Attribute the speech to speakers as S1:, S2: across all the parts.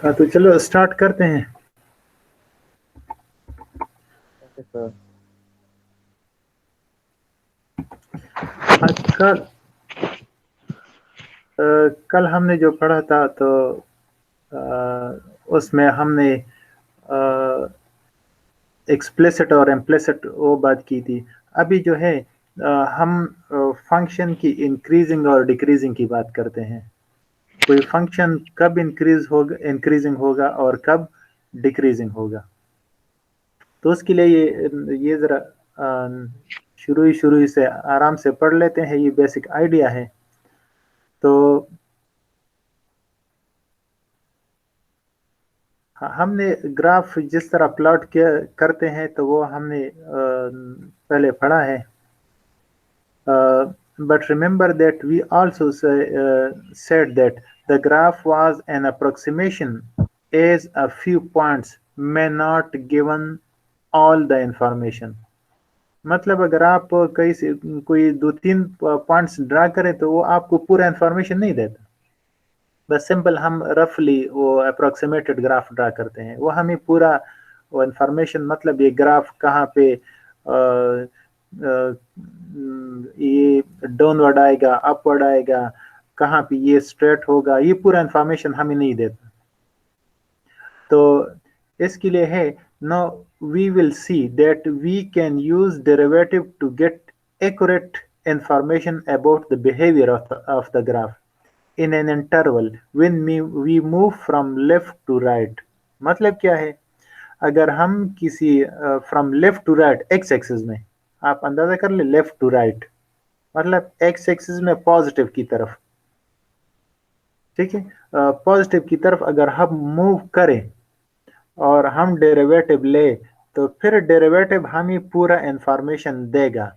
S1: हाँ, तो चलो स्टार्ट करते हैं।
S2: Okay sir.
S1: कल कल हमने जो पढ़ा था तो उसमें हमने एक्सप्लिसिट और इम्प्लिसिट वो बात की थी। अभी जो है हम फंक्शन की इंक्रीजिंग और डिक्रीजिंग की बात करते हैं। कोई फंक्शन कब इंक्रीजिंग होगा और कब डिक्रीजिंग होगा। तो उसके लिए ये ज़रा शुरू ही से आराम से पढ़ लेते हैं। ये बेसिक आइडिया है। तो हमने ग्राफ जिस तरह प्लॉट करते हैं तो वो हमने पहले पढ़ा है। But remember that we also said that the graph was an approximation, as a few points may not given all the information. मतलब अगर आप कोई दो तीन पॉइंट्स ड्रा करें तो वो आपको पूरा इंफॉर्मेशन नहीं देता। बस सिंपल हम रफली वो अप्रोक्सीमेटेड ग्राफ ड्रा करते हैं, वो हमें पूरा वो इंफॉर्मेशन, मतलब ये ग्राफ कहाँ पे ये डाउनवर्ड आएगा, अपवर्ड आएगा, कहाँ पे ये स्ट्रेट होगा, ये पूरा इंफॉर्मेशन हमें नहीं देता। तो इसके लिए है, now we will see that we can use derivative to get accurate information about the behaviour of the graph in an interval when we move from left to right। मतलब क्या है, अगर हम किसी from left to right X axis में, आप अंदाजा कर ले, लेफ्ट टू राइट मतलब एक्स एक्सिस में पॉजिटिव की तरफ, ठीक है, पॉजिटिव की तरफ अगर हम मूव करें और हम डेरिवेटिव ले तो फिर डेरिवेटिव हमें पूरा इंफॉर्मेशन देगा।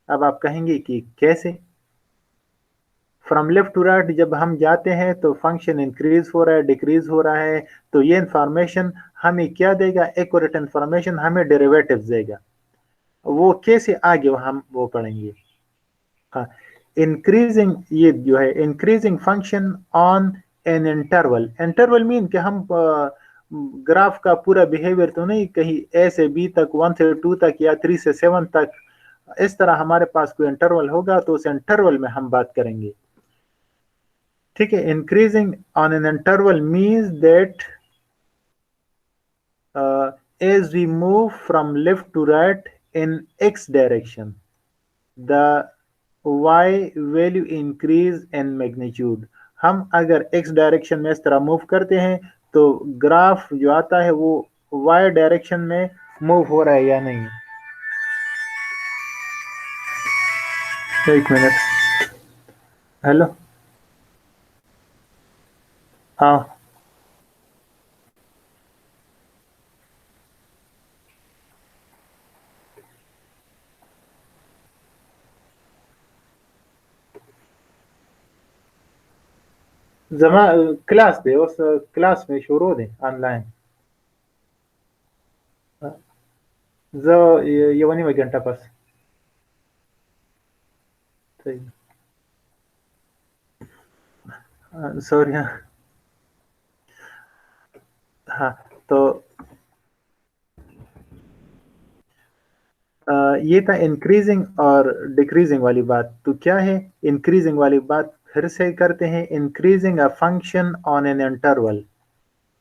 S1: अब आप कहेंगे कि कैसे। फ्रॉम लेफ्ट टू राइट जब हम जाते हैं तो फंक्शन इंक्रीज हो रहा है, डिक्रीज हो रहा है, तो ये इंफॉर्मेशन हमें क्या देगा, एक्यूरेट इंफॉर्मेशन हमें डेरिवेटिव देगा। वो कैसे आगे हम वो पढ़ेंगे। हाँ, इंक्रीजिंग, ये जो है increasing function on an interval. Interval mean कि हम ग्राफ का पूरा बिहेवियर तो नहीं, कहीं ए से बी तक, 1 से 2 तक या 3 से 7 तक, इस तरह हमारे पास कोई इंटरवल होगा तो उस इंटरवल में हम बात करेंगे। ठीक है, increasing on an interval means that as we move from left to right in x direction, the y value increase in magnitude। हम अगर x डायरेक्शन में इस तरह मूव करते हैं तो ग्राफ जो आता है वो y डायरेक्शन में मूव हो रहा है या नहीं। एक मिनट, हेलो, हाँ, जमा क्लास दे, उस क्लास में शुरू दे ऑनलाइन जो यवनी में घंटा पास सॉरी। हाँ, तो ये था इंक्रीजिंग और डिक्रीजिंग वाली बात। तो क्या है इंक्रीजिंग वाली बात, फिर से करते हैं। Increasing a function on an interval,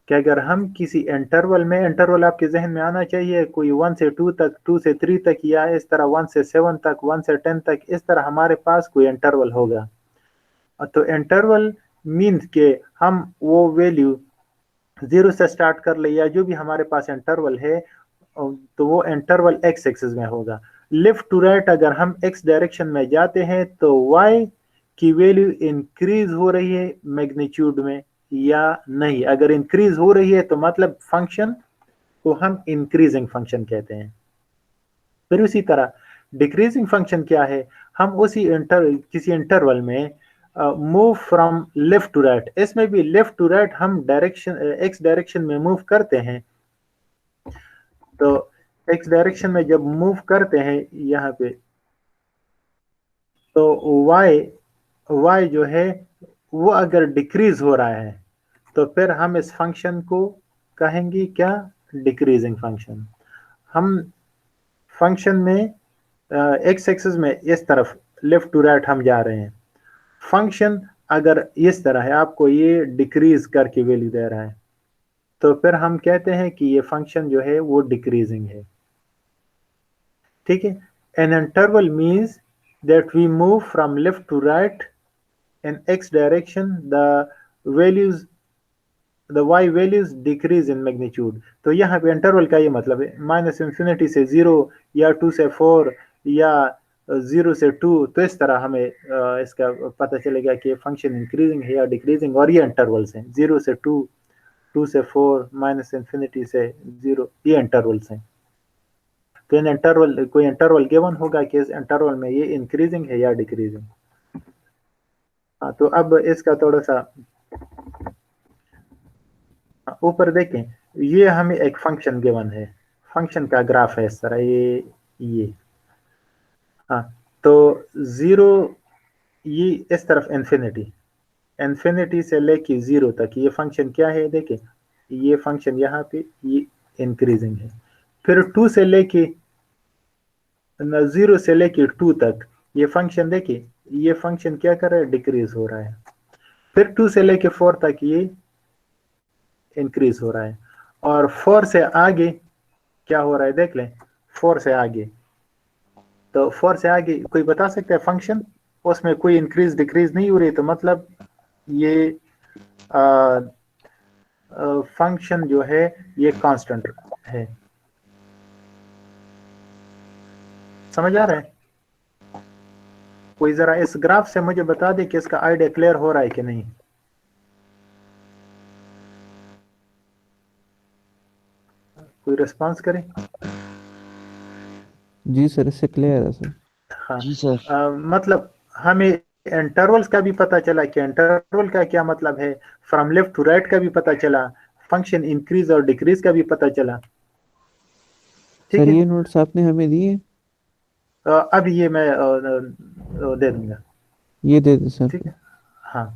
S1: कि अगर हम किसी इंटरवल में, इंटरवल आपके जहन में आना चाहिए कोई 1 से 2 तक, 2 से 3 तक, या इस तरह 1 से 7 तक, 1 से 10 तक, इस तरह हमारे पास कोई इंटरवल होगा। तो इंटरवल मीन्स के हम वो वैल्यू 0 से स्टार्ट कर ले, या जो भी हमारे पास इंटरवल है तो वो इंटरवल एक्स एक्सिस में होगा। लेफ्ट टू राइट अगर हम एक्स डायरेक्शन में जाते हैं तो वाई की वैल्यू इंक्रीज हो रही है मैग्नीट्यूड में या नहीं। अगर इंक्रीज हो रही है तो मतलब फंक्शन को हम इंक्रीजिंग फंक्शन कहते हैं। फिर उसी तरह डिक्रीजिंग फंक्शन क्या है, हम उसी किसी इंटरवल में move from left to right, इसमें भी लेफ्ट टू राइट हम डायरेक्शन एक्स डायरेक्शन में मूव करते हैं। तो एक्स डायरेक्शन में जब मूव करते हैं यहाँ पे, तो वाई वाई जो है वो अगर डिक्रीज हो रहा है तो फिर हम इस फंक्शन को कहेंगे क्या, डिक्रीजिंग फंक्शन। हम फंक्शन में एक्स एक्सिस में इस तरफ लेफ्ट टू राइट हम जा रहे हैं। फंक्शन अगर इस तरह है, आपको ये डिक्रीज करके वैल्यू दे रहा है, तो फिर हम कहते हैं कि ये फंक्शन जो है वो डिक्रीजिंग है। ठीक है। An interval means that we move from left to right in X direction, the Y values decrease in magnitude. तो यहाँ पे इंटरवल का ये मतलब है माइनस इन्फिनिटी से 0 या 2 से 4 या 0 से 2। तो इस तरह हमें इसका पता चलेगा कि फंक्शन इंक्रीजिंग है या डिक्रीजिंग। और ये इंटरवल्स हैं 0 से 2, 2 से 4, माइनस इन्फिनिटी से 0, ये इंटरवल्स हैं। तो इन इंटरवल कोई इंटरवल गिवन होगा कि इस इंटरवल में ये इंक्रीजिंग है या डिक्रीजिंग। हाँ, तो अब इसका थोड़ा सा ऊपर देखें, ये हमें एक फंक्शन गिवन है, फंक्शन का ग्राफ है इस तरह, ये हाँ। तो 0, ये इस तरफ इन्फिनिटी, इन्फिनिटी से लेके 0 तक ये फंक्शन क्या है, देखें ये फंक्शन यहाँ पे ये इंक्रीजिंग है। फिर 2 से लेके 0 से लेके 2 तक ये फंक्शन, देखिए ये फंक्शन क्या कर रहा है, डिक्रीज हो रहा है। फिर 2 से लेके 4 तक ये इंक्रीज हो रहा है। और 4 से आगे क्या हो रहा है देख लें, 4 से आगे, तो 4 से आगे कोई बता सकता है फंक्शन, उसमें कोई इंक्रीज डिक्रीज नहीं हो रही, तो मतलब ये फंक्शन जो है ये कांस्टेंट है। समझ आ रहा है? कोई जरा इस ग्राफ से मुझे बता दे कि इसका आइडिया क्लियर हो रहा है कि नहीं। कोई रिस्पांस करे?
S2: जी सर, इससे क्लियर है सर।
S1: हाँ
S3: जी सर।
S1: मतलब हमें इंटरवल्स का भी पता चला कि इंटरवल का क्या मतलब है, फ्रॉम लेफ्ट टू राइट का भी पता चला, फंक्शन इंक्रीज और डिक्रीज का भी पता चला। ठीक
S2: सर
S1: है।
S2: ये नोट्स आपने हमें दिए?
S1: अब ये मैं दे दूंगा।
S2: ये दे दे सर
S1: ठीक
S2: फिर।
S1: है। हाँ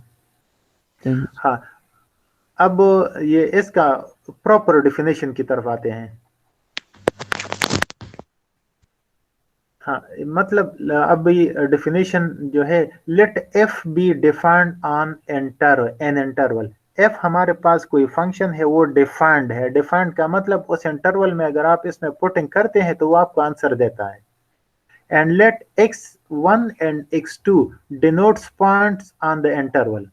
S2: थैंक यू।
S1: हाँ। अब ये इसका प्रॉपर डिफिनेशन की तरफ आते हैं। हाँ मतलब अब ये डिफिनेशन जो है, let F be defined on an interval. F हमारे पास कोई फंक्शन है, वो डिफाइंड है। डिफाइंड का मतलब उस इंटरवल में अगर आप इसमें पुटिंग करते हैं तो वो आपको आंसर देता है। And let x1 and x2 denotes points on the interval.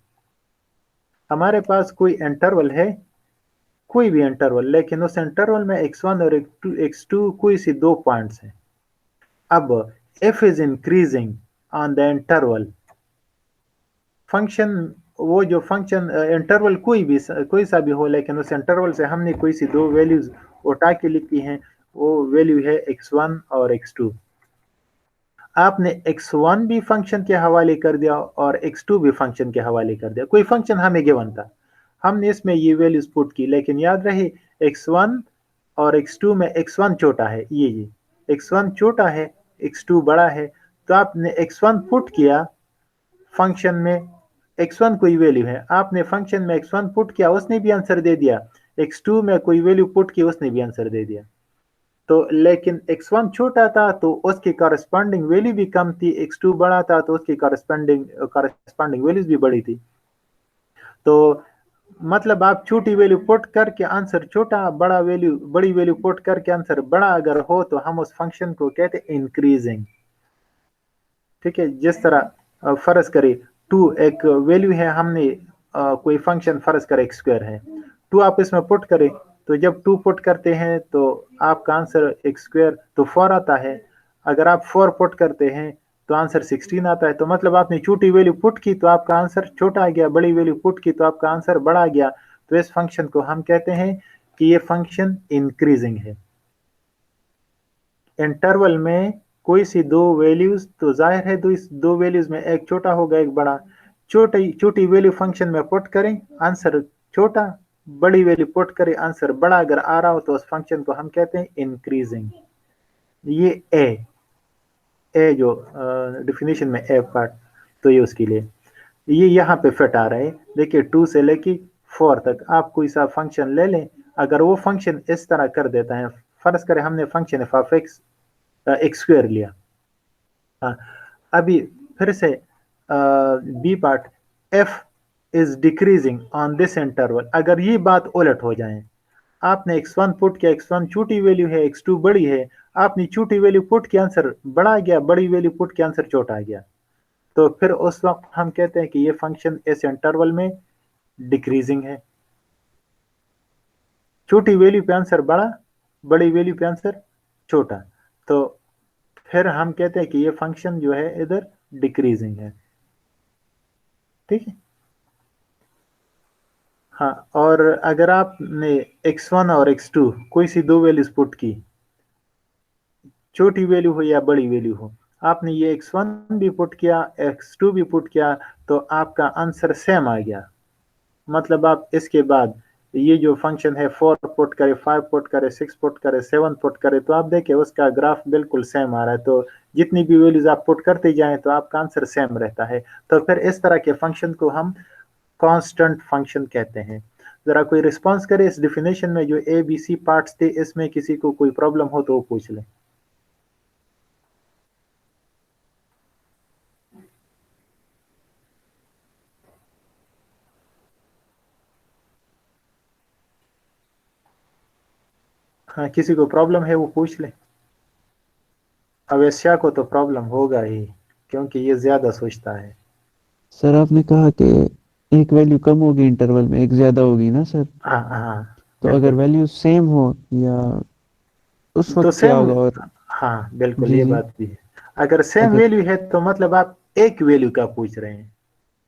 S1: हमारे पास कोई इंटरवल है, कोई भी इंटरवल, लेकिन उस इंटरवल में x1 और x2 कोई सी दो पॉइंट्स हैं। अब f is increasing on the interval, function, वो जो फंक्शन इंटरवल कोई सा भी हो, लेकिन उस इंटरवल से हमने कोई सी दो वैल्यूज उठा के लिखी हैं, वो वैल्यू है x1 और x2। आपने x1 भी फंक्शन के हवाले कर दिया और x2 भी फंक्शन के हवाले कर दिया। कोई फंक्शन हमें गिवन था, हमने इसमें ये वैल्यूज पुट की, लेकिन याद रहे x1 और x2 में x1 छोटा है, ये x1 छोटा है, x2 बड़ा है। तो आपने x1 पुट किया फंक्शन में, x1 कोई वैल्यू है, आपने फंक्शन में x1 पुट किया, उसने भी आंसर दे दिया। x2 में कोई वैल्यू पुट की, उसने भी आंसर दे दिया। तो लेकिन x1 छोटा था तो उसकी कॉरेस्पॉन्डिंग वैल्यू भी कम थी, x2 बड़ा था तो उसकी कॉरेस्पॉन्डिंग वैल्यूज भी बड़ी थी। तो मतलब आप छोटी वैल्यू पुट करके आंसर छोटा, बड़ी वैल्यू पुट करके आंसर बड़ा अगर हो तो हम उस फंक्शन को कहते हैं इंक्रीजिंग। ठीक है। जिस तरह फर्ज करें 2 एक वैल्यू है, हमने कोई फंक्शन फर्ज करें एक्स स्क्वायर है, 2 आप इसमें पुट करें, तो जब 2 पुट करते हैं तो आपका आंसर एक्स स्क्वायर तो 4 आता है। अगर आप 4 पुट करते हैं तो आंसर 16 आता है। तो मतलब आपने छोटी वैल्यू पुट की तो आपका आंसर छोटा आ गया, बड़ी वैल्यू पुट की तो आपका आंसर बड़ा आ गया। तो इस फंक्शन को हम कहते हैं कि ये फंक्शन इंक्रीजिंग है। इंटरवल में कोई सी दो वैल्यूज, तो जाहिर है दो वैल्यूज में एक छोटा होगा एक बड़ा। छोटी छोटी वैल्यू फंक्शन में पुट करें, आंसर छोटा, बड़ी वैल्यू पुट करें, आंसर बड़ा अगर आ रहा हो तो उस फंक्शन को हम कहते हैं इंक्रीजिंग। ये ए जो डिफिनेशन में ए पार्ट, तो ये उसके लिए ये यहाँ पे फिट आ रहा है। देखिए 2 से लेके 4 तक आप कोई सा फंक्शन ले लें, अगर वो फंक्शन इस तरह कर देता है, फर्ज करें हमने function F of X X square लिया। हाँ, अभी फिर से B part, F is decreasing on this interval, अगर ये बात उलट हो जाए, आपने x1 पुट किया, x1 छोटी वैल्यू है, x2 बड़ी है, आपने छोटी वैल्यू पुट किया, आंसर बड़ा आ गया, बड़ी वैल्यू पुट किया, आंसर छोटा आ गया, तो फिर उस वक्त हम कहते हैं कि ये फंक्शन इस इंटरवल में डिक्रीजिंग है। छोटी वैल्यू पे आंसर बड़ा, बड़ी वैल्यू पे आंसर छोटा, तो फिर हम कहते हैं कि ये फंक्शन जो है इधर डिक्रीजिंग है। ठीक है। हाँ, और अगर आपने x1 और x2 कोई सी दो वैल्यूज पुट की, छोटी वैल्यू हो या बड़ी वैल्यू हो, आपने ये x1 भी पुट किया, x2 भी पुट किया, तो आपका आंसर सेम आ गया। मतलब आप इसके बाद ये जो फंक्शन है 4 पुट करे, 5 पुट करे, 6 पुट करे, 7 पुट करे, तो आप देखें उसका ग्राफ बिल्कुल सेम आ रहा है। तो जितनी भी वैल्यूज आप पुट करते जाएं तो आपका आंसर सेम रहता है। तो फिर इस तरह के फंक्शन को हम कांस्टेंट फंक्शन कहते हैं। जरा कोई रिस्पॉन्स करे इस डिफिनेशन में, जो ए बी सी पार्ट्स थे, इसमें किसी को कोई प्रॉब्लम हो तो वो पूछ ले। हाँ, किसी को प्रॉब्लम है वो पूछ ले। अवैश्या को तो प्रॉब्लम होगा ही, क्योंकि ये ज्यादा सोचता है।
S2: सर आपने कहा कि एक वैल्यू कम होगी इंटरवल में, एक ज्यादा होगी ना सर?
S1: हाँ हाँ,
S2: तो अगर
S1: बिल्कुल।
S2: वैल्यू सेम हो या उस
S1: तो
S2: वक्त क्या
S1: सेम,
S2: होगा? और
S1: हाँ बिल्कुल,
S2: जी
S1: ये
S2: जी,
S1: बात भी है। अगर सेम
S2: अगर
S1: वैल्यू है तो मतलब आप एक वैल्यू का पूछ रहे हैं।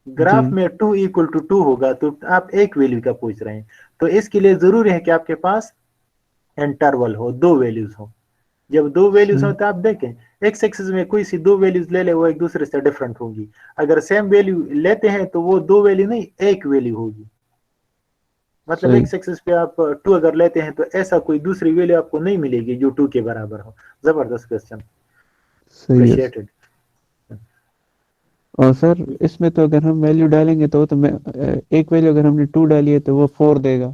S2: जी
S1: ग्राफ में 2 इक्वल टू 2 होगा तो आप एक वैल्यू का पूछ रहे हैं। तो इसके लिए जरूरी है कि आपके पास इंटरवल हो, दो वैल्यूज हो। जब दो वैल्यूज हो
S2: सही
S1: तो आप देखें एक्स एक्सिस में कोई सी दो वैल्यूज ले ले, वो एक दूसरे से डिफरेंट होगी। अगर सेम वैल्यू लेते हैं तो वो दो वैल्यू नहीं, एक वैल्यू होगी। मतलब
S2: सही
S1: एक्स एक्सिस पे आप 2 अगर लेते हैं तो ऐसा कोई दूसरी वैल्यू आपको नहीं मिलेगी जो 2 के बराबर हो। जबरदस्त क्वेश्चन,
S2: सही है।
S1: अप्रिशिएटेड।
S2: और सर इसमें तो अगर हम वैल्यू डालेंगे तो मैं एक वैल्यू अगर हमने 2 डाली है तो वो 4 देगा,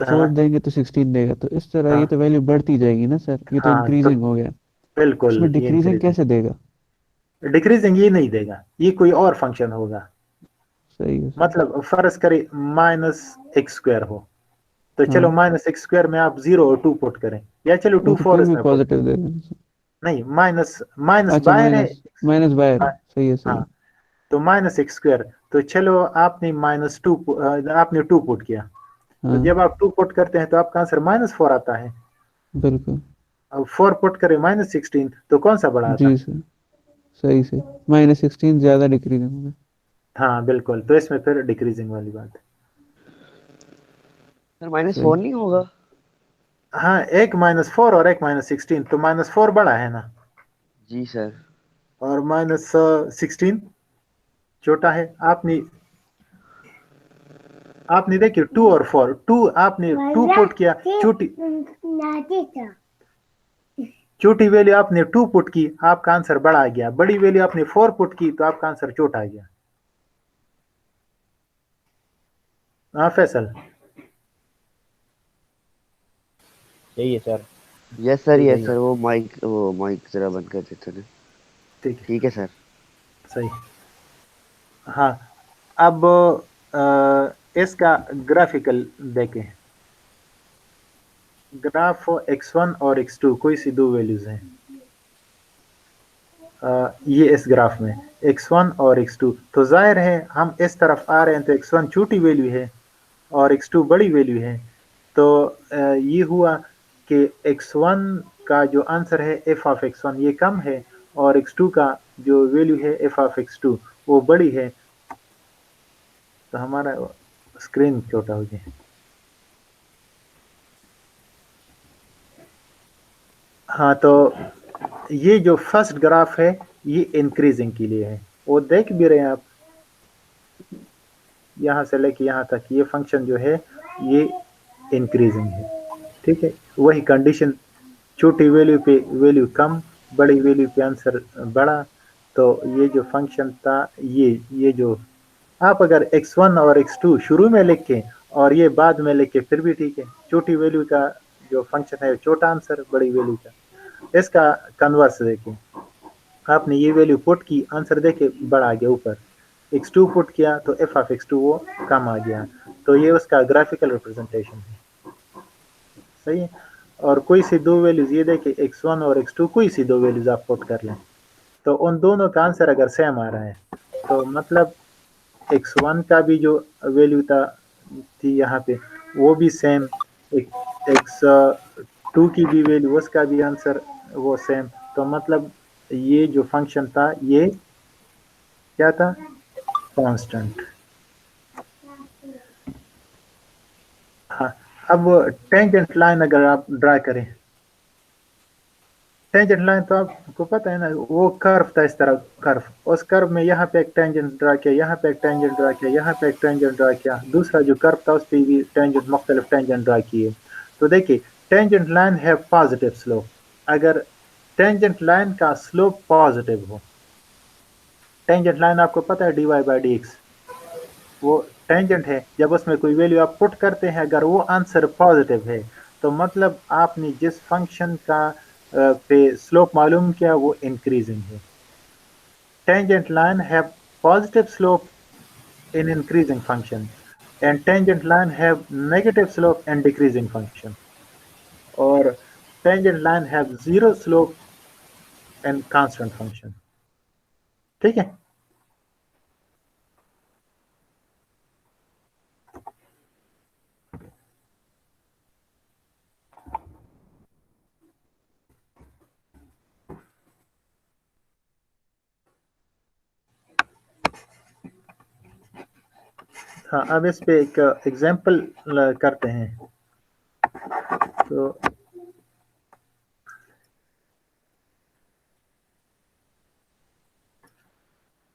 S2: 4
S1: हाँ
S2: देंगे तो 16 देगा, तो इस तरह ये
S1: हाँ
S2: तो वैल्यू बढ़ती जाएगी ना सर, ये तो
S1: हाँ, तो
S2: इंक्रीजिंग हो गया।
S1: बिल्कुल
S2: इसमें
S1: ये
S2: डिक्रीजिंग
S1: इंक्रीजिंग,
S2: कैसे देगा?
S1: डिक्रीजिंग ये नहीं देगा, ये कोई और फंक्शन होगा।
S2: सही है सर।
S1: मतलब फर्ज करें माइनस एक्स स्क्वायर हो, तो चलो
S2: हाँ,
S1: माइनस एक्स स्क्वायर में आप 0 और 2 पुट करें, या चलो
S2: वो
S1: 2
S2: तो
S1: 4
S2: फिर भी
S1: इसमें पुट
S2: पॉजिटिव
S1: करें।
S2: देगा ना सर।
S1: नहीं, माइनस माइनस
S2: अच्छा,
S1: बाहर है।
S2: माइनस माइनस बाहर है,
S1: हाँ
S2: सही है सही
S1: हाँ,
S2: है।
S1: तो माइनस एक्स स्क्वायर, तो चलो आपने माइनस 2, आपने 2 पुट किया, तो
S2: हाँ
S1: जब आप 2 पुट करते हैं तो आपका आंसर -4 आता है।
S2: बिल्कुल।
S1: अब 4 पुट करें -16, तो कौन सा बड़ा आता?
S2: जी सर, सही से -16 ज्यादा डिक्रीजिंग होगा।
S1: हाँ बिल्कुल, तो इसमें फिर डिक्रीजिंग वाली बात है।
S3: सर माइनस
S2: सही।
S3: फोर नहीं होगा?
S1: हाँ, एक -4 और एक -16, तो -4 बड़ा है ना,
S3: जी सर।
S1: और -16 छोटा है। आपने आपने देखिए 2 और 4, 2 आपने 2 पुट किया, छोटी छोटी वैल्यू आपने 2 पुट की, आपका आंसर बड़ा आ गया। बड़ी वैल्यू आपने 4 पुट की तो आपका आंसर छोटा आ गया। हाँ फैसल,
S4: यही है सर।
S3: यस सर,
S1: ठीक है
S3: यस
S1: ये,
S3: सर। वो माइक जरा बंद कर देते ना।
S1: ठीक है,
S3: ठीक है सर।
S1: सही। हाँ, अब इसका ग्राफिकल देखें। ग्राफ x1 और x2 कोई सी दो वैल्यूज हैं। ये इस ग्राफ में x1 और x2, तो जाहिर है हम इस तरफ आ रहे हैं तो x1 छोटी वैल्यू है और x2 बड़ी वैल्यू है। तो ये हुआ कि x1 का जो आंसर है f ऑफ x1 ये कम है, और x2 का जो वैल्यू है f ऑफ x2 वो बड़ी है। तो हमारा स्क्रीन छोटा हो गया। हाँ, तो ये जो फर्स्ट ग्राफ है ये इंक्रीजिंग के लिए है, वो देख भी रहे हैं आप, यहाँ से लेके यहाँ तक ये फंक्शन जो है ये इंक्रीजिंग है। ठीक है, वही कंडीशन, छोटी वैल्यू पे वैल्यू कम, बड़ी वैल्यू पे आंसर बड़ा। तो ये जो फंक्शन था, ये जो आप अगर x1 और x2 शुरू में लिखें और ये बाद में लेके फिर भी ठीक है। छोटी वैल्यू का जो फंक्शन है छोटा आंसर, बड़ी वैल्यू का। इसका कन्वर्स देखिए, आपने ये वैल्यू पुट की, आंसर देखे बड़ा आ गया ऊपर, x2 पुट किया तो f ऑफ x2 वो कम आ गया। तो ये उसका ग्राफिकल रिप्रेजेंटेशन है, सही है। और कोई सी दो वैल्यूज ये देखे x1 और x2, कोई सी दो वैल्यूज आप पुट कर लें तो उन दोनों का आंसर अगर सेम आ रहा है तो मतलब x1 का भी जो वैल्यू थी यहाँ पे वो भी सेम, x2 की भी वैल्यू, उसका भी आंसर वो सेम। तो मतलब ये जो फंक्शन था ये क्या था, कांस्टेंट। हाँ, अब टेंजेंट लाइन अगर आप ड्रा करें, टेंजेंट लाइन तो आपको पता है ना, वो कर्व था, इस तरह कर्व, उस कर्व में यहाँ पे एक टेंजेंट ड्रा किया, यहाँ पे एक टेंजेंट ड्रा किया, यहाँ पे एक टेंजेंट ड्रा किया, दूसरा जो कर्व था उस पर भी टेंजेंट, मुख्तलिफ टेंजेंट ड्रा किए। तो देखिए टेंजेंट लाइन है पॉजिटिव स्लोप, अगर टेंजेंट लाइन का स्लोप पॉजिटिव हो, टेंजेंट लाइन आपको पता है dy बाई डी एक्स, वो टेंजेंट है, जब उसमें कोई वैल्यू आप पुट करते हैं अगर वो आंसर पॉजिटिव है तो मतलब आपने जिस फंक्शन का पे स्लोप मालूम किया वो इंक्रीजिंग है। Tangent line have positive slope in increasing function and tangent line have negative slope and decreasing function, or tangent line have zero slope and constant function। ठीक है। हाँ, अब इस पे एक एग्जांपल करते हैं। तो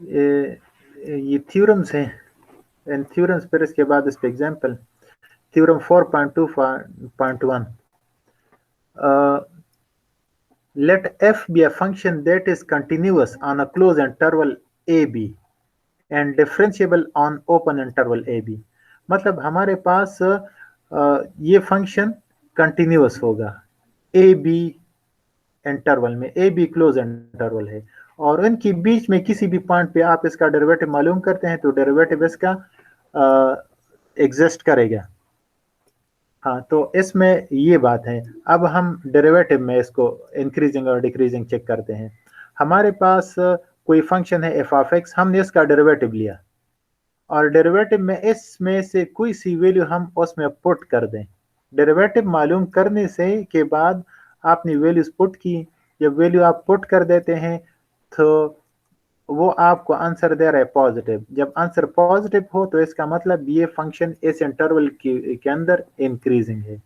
S1: ये थ्योरम्स हैं, इन थ्योरम्स पर इसके बाद इस पे example. Theorem 4.2.1, let f be a function that is continuous on a closed interval ab and differentiable on open interval ab। मतलब हमारे पास ये फंक्शन कंटिन्यूअस होगा ए बी इंटरवल में, ए बी क्लोज इंटरवल है, और इनके बीच में किसी भी पॉइंट पे आप इसका डेरिवेटिव मालूम करते हैं तो डेरिवेटिव इसका एग्जिस्ट करेगा। हाँ, तो इसमें ये बात है। अब हम डेरिवेटिव में इसको इंक्रीजिंग और डिक्रीजिंग चेक करते हैं। हमारे पास कोई फंक्शन है एफ ऑफ एक्स, हमने इसका डेरिवेटिव लिया और डेरिवेटिव में इसमें से कोई सी वैल्यू हम उसमें पुट कर दें। डेरिवेटिव मालूम करने से के बाद आपने वैल्यूज पुट की, जब वैल्यू आप पुट कर देते हैं तो वो आपको आंसर दे रहा है पॉजिटिव। जब आंसर पॉजिटिव हो तो इसका मतलब ये फंक्शन इस इंटरवल के अंदर इंक्रीजिंग है।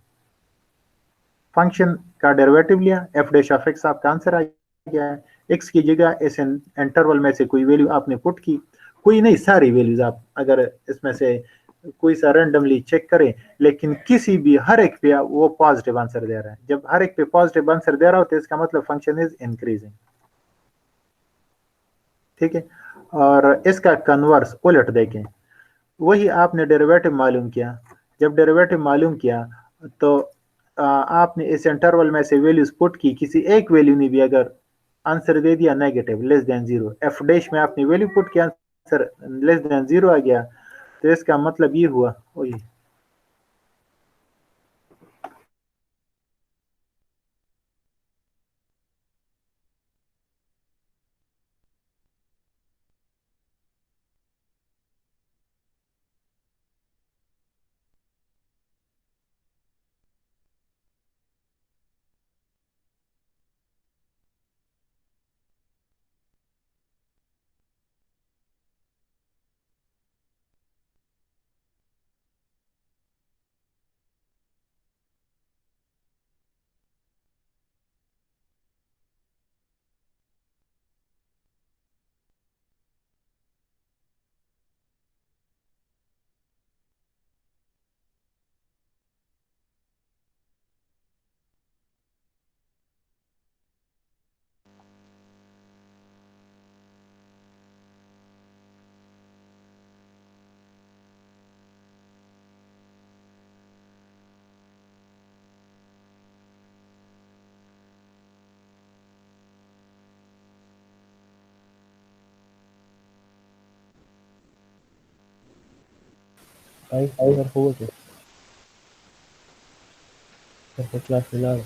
S1: फंक्शन का डेरिवेटिव लिया, एफ डैश ऑफ एक्स आपका आंसर आ गया है। एक्स की जगह इस इंटरवल में से कोई वैल्यू आपने पुट की, कोई नहीं सारी वैल्यूज आप अगर इसमें से कोई सा रैंडमली चेक करें, लेकिन किसी भी हर एक पे वो पॉजिटिव आंसर दे रहा है। जब हर एक पे पॉजिटिव आंसर दे रहा हो तो इसका मतलब फंक्शन इज इंक्रीजिंग। ठीक है। और इसका कन्वर्स उलट देखें, वही आपने डेरिवेटिव मालूम किया, जब डेरिवेटिव मालूम किया तो आपने इस इंटरवल में से वैल्यूज पुट की, किसी एक वैल्यू ने भी अगर आंसर दे दिया negative less than zero, F dash में आपने वैल्यू पुट किया आंसर लेस देन जीरो आ गया, तो इसका मतलब ये हुआ वही
S4: Ay, sir juguete. Sir clase lado.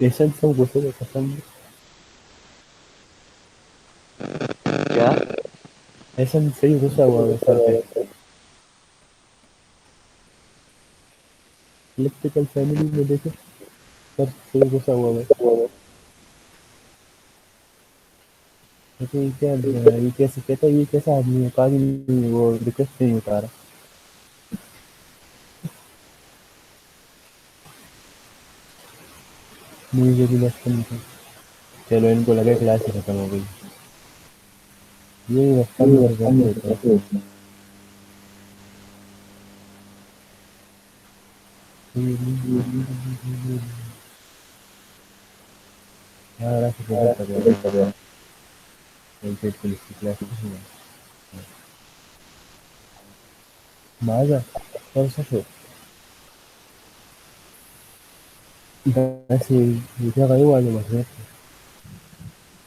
S4: ऐसा सब गुस्से में कसम
S3: क्या?
S4: ऐसा सही गुस्सा हुआ है सर पे इलेक्ट्रिकल फैमिली में देखे सर सही गुस्सा हुआ है लेकिन ये कैसे कहता है ये कैसा आदमी है काजी वो रिक्वेस्ट नहीं उठा रहा मुझे भी बस नहीं था चलो इनको लगे क्लास ही खत्म हो गई ये बस कम कर करते होते हैं हाँ रास्ते से कर रहा है पेट पुलिस की क्लास माजा कौन सा शो ऐसे क्या कहीं वाले मसले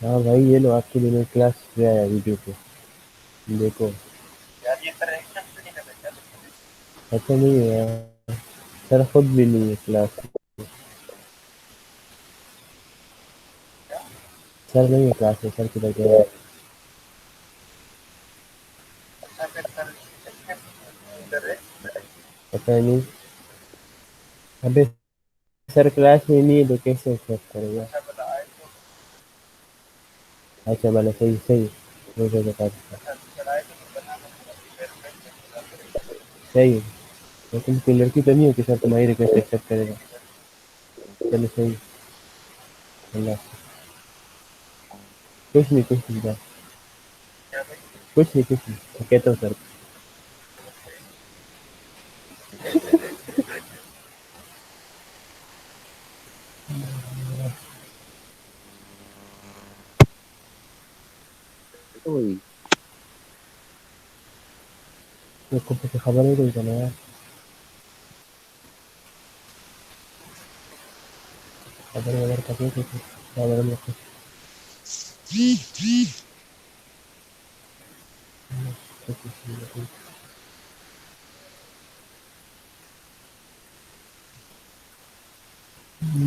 S4: हाँ भाई ये लो आपके लिए मैं क्लास ले आया वीडियो पे देखो ऐसा नहीं है यार सर खुद भी नहीं है क्लास सर नहीं है क्लास में सर किधर गया है पता नहीं अबे सर क्लास में नहीं है तो कैसे एक्सेप्ट करेगा अच्छा भला सही सही मुझे बता दो सही है लेकिन कोई लड़की तो नहीं है कि सर तुम्हारी रिक्वेस्ट एक्सेप्ट करेगा चलो सही अल्लाह कुछ नहीं बस कुछ नहीं मैं कहता हूँ सर
S3: तो वही
S4: मेरे को कुछ खबर नहीं कोई करना यार खबर वगैरह का कुछ खबर में कुछ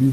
S4: 20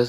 S5: 10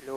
S6: हेलो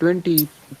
S5: 20p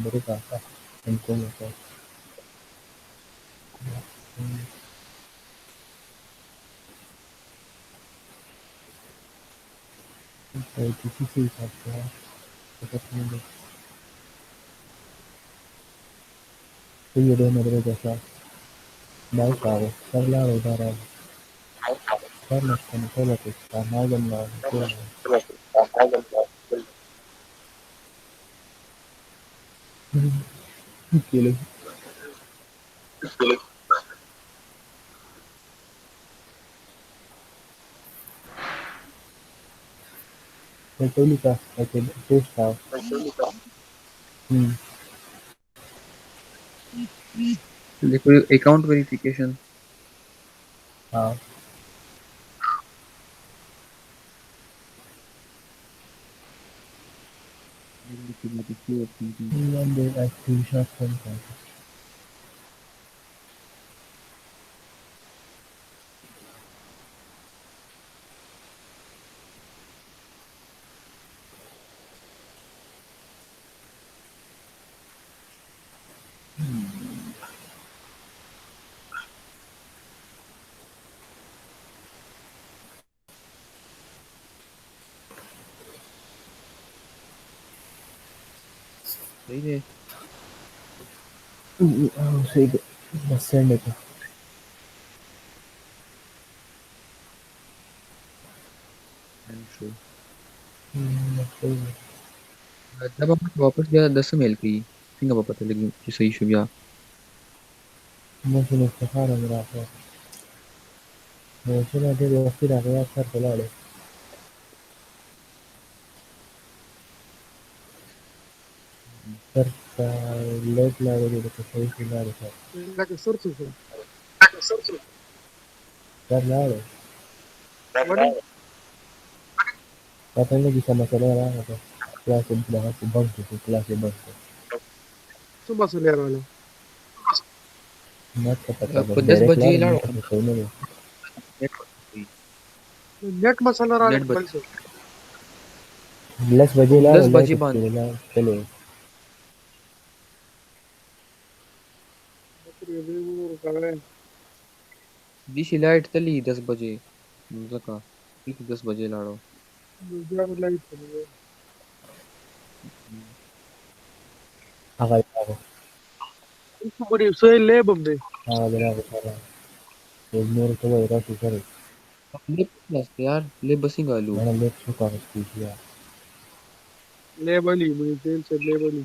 S4: मेरे पास इनको मतलब किसी से हिसाब से है तो ये दो मेरे जैसा बाइक आ गए सब ला रहे उधर आ सब लगता है सब लगता है ना जमना तो किलो कैथोलिका ऐसे टेस्ट था
S5: देखो अकाउंट वेरिफिकेशन
S4: हाँ one day I screenshot something
S5: सही है।
S4: उसे बस सेंड है
S5: जब हम वापस गया 10 मेल की सिंगा पता लगी कि सही शुभ
S4: मुझे नहीं रहा मेरा आप मुझे ना दे फिर आ गया सर बोला ले सर लेट लगा दे तो सही से ला रहा
S7: La que sortu so.
S4: Sir ला रहे
S7: Wani
S4: पता नहीं किसा मसला रहा था क्लास में लगा तो बंद तो क्लास में बंद
S7: sumba soler wala.
S4: मत का पता
S5: आपको
S4: बस
S5: 10
S4: डायरेक्ट ला
S5: बजे
S4: रहे
S5: लाड़ो
S4: तो सही नहीं
S7: Net masala rala
S5: लेट बजे
S7: balso.
S4: 10 बजे ला
S5: 10 बजे
S4: लेट
S5: बंद
S4: चले
S7: Bakri revu kare.
S5: दिशी लाइट तली 10 बजे जका 10 बजे लाड़ो
S7: Mujra light kare.
S4: आगा आगा
S7: Isu bari so le bamde.
S4: आगा बना बता एक मेरे को वो रात करे
S5: ले बस यार ले बसिंगा लू
S4: मैंने लेट छुपा उसकी किया
S7: Le bali mujhe tel se le bali.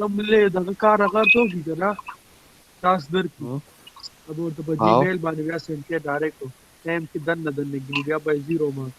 S7: Kam le da kar agar to ki kana. Tas dar ki. Abo to pa
S5: हाँ
S7: Gmail bani vya send ke direct to. Time ki dan na dan ne gini vya by 0 mark.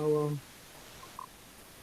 S7: Awa.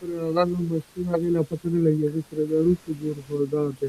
S7: पर alan masti aage la pata nahi lagi is तरह ru se jor hoda te.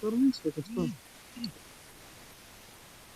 S7: Service ke kasta.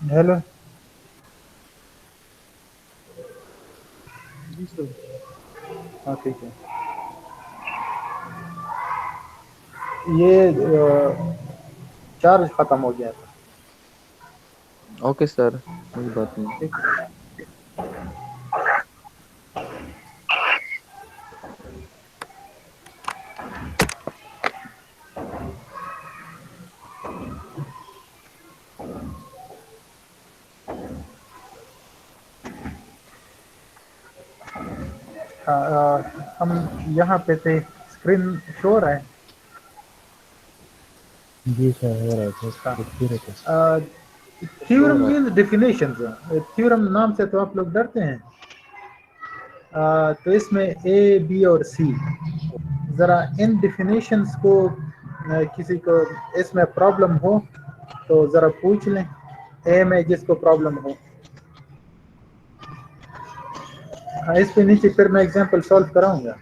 S1: Hello
S7: Ji sir.
S1: हाँ ठीक है ये charge खत्म हो गया था
S5: ओके सर कोई बात नहीं
S1: ठीक हम यहाँ पे थे स्क्रीन शो रहा है
S4: जी सर हो रहा है फिर
S1: थ्योरम मीन्स डेफिनेशंस थ्योरम नाम से तो आप लोग डरते हैं तो इसमें ए बी और सी जरा इन डेफिनेशंस को किसी को इसमें प्रॉब्लम हो तो ज़रा पूछ लें, ए में जिसको प्रॉब्लम हो। हाँ, इस पे नीचे फिर मैं एग्जांपल सॉल्व कराऊंगा।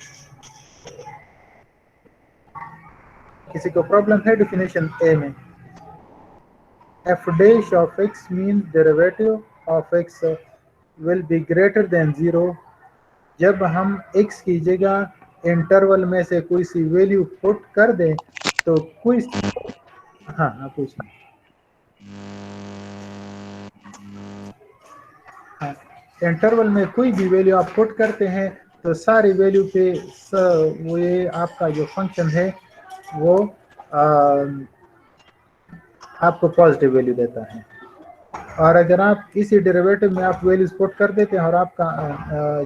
S1: किसी को प्रॉब्लम है डेफिनेशन ए में? F dash of x mean derivative of x will be greater than 0 जब हम x की जगह इंटरवल में से कोई सी वैल्यू पुट कर दें तो कोई, हाँ पूछें। हाँ, इंटरवल में कोई भी वैल्यू आप पुट करते हैं तो सारी वैल्यू पे वो ये आपका जो फंक्शन है वो आपको पॉजिटिव वैल्यू देता है। और अगर आप इसी डेरिवेटिव में आप वैल्यूज पुट कर देते हैं और आपका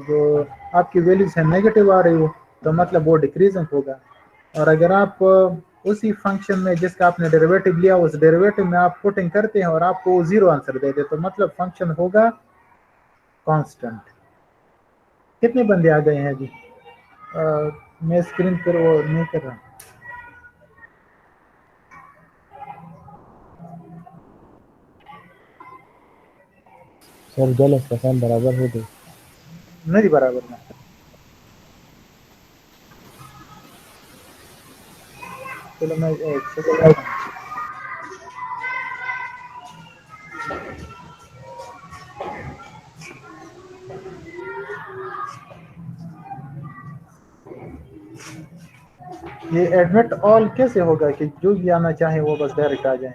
S1: जो आपकी वैल्यूज है नेगेटिव आ रही हो तो मतलब वो डिक्रीजिंग होगा। और अगर आप उसी फंक्शन में जिसका आपने डेरिवेटिव लिया उस डेरिवेटिव में आप पुटिंग करते हैं और आपको 0 आंसर देते तो मतलब फंक्शन होगा कांस्टेंट। कितने बंदे आ गए हैं जी? मैं स्क्रीन पर वो नहीं कर रहा।
S4: सर गलत का काम बराबर हो गए।
S1: नहीं बराबर ना, चलो मैं एक सेकंड। ये एडमिट ऑल कैसे होगा कि जो भी आना चाहे वो बस डायरेक्ट आ जाए?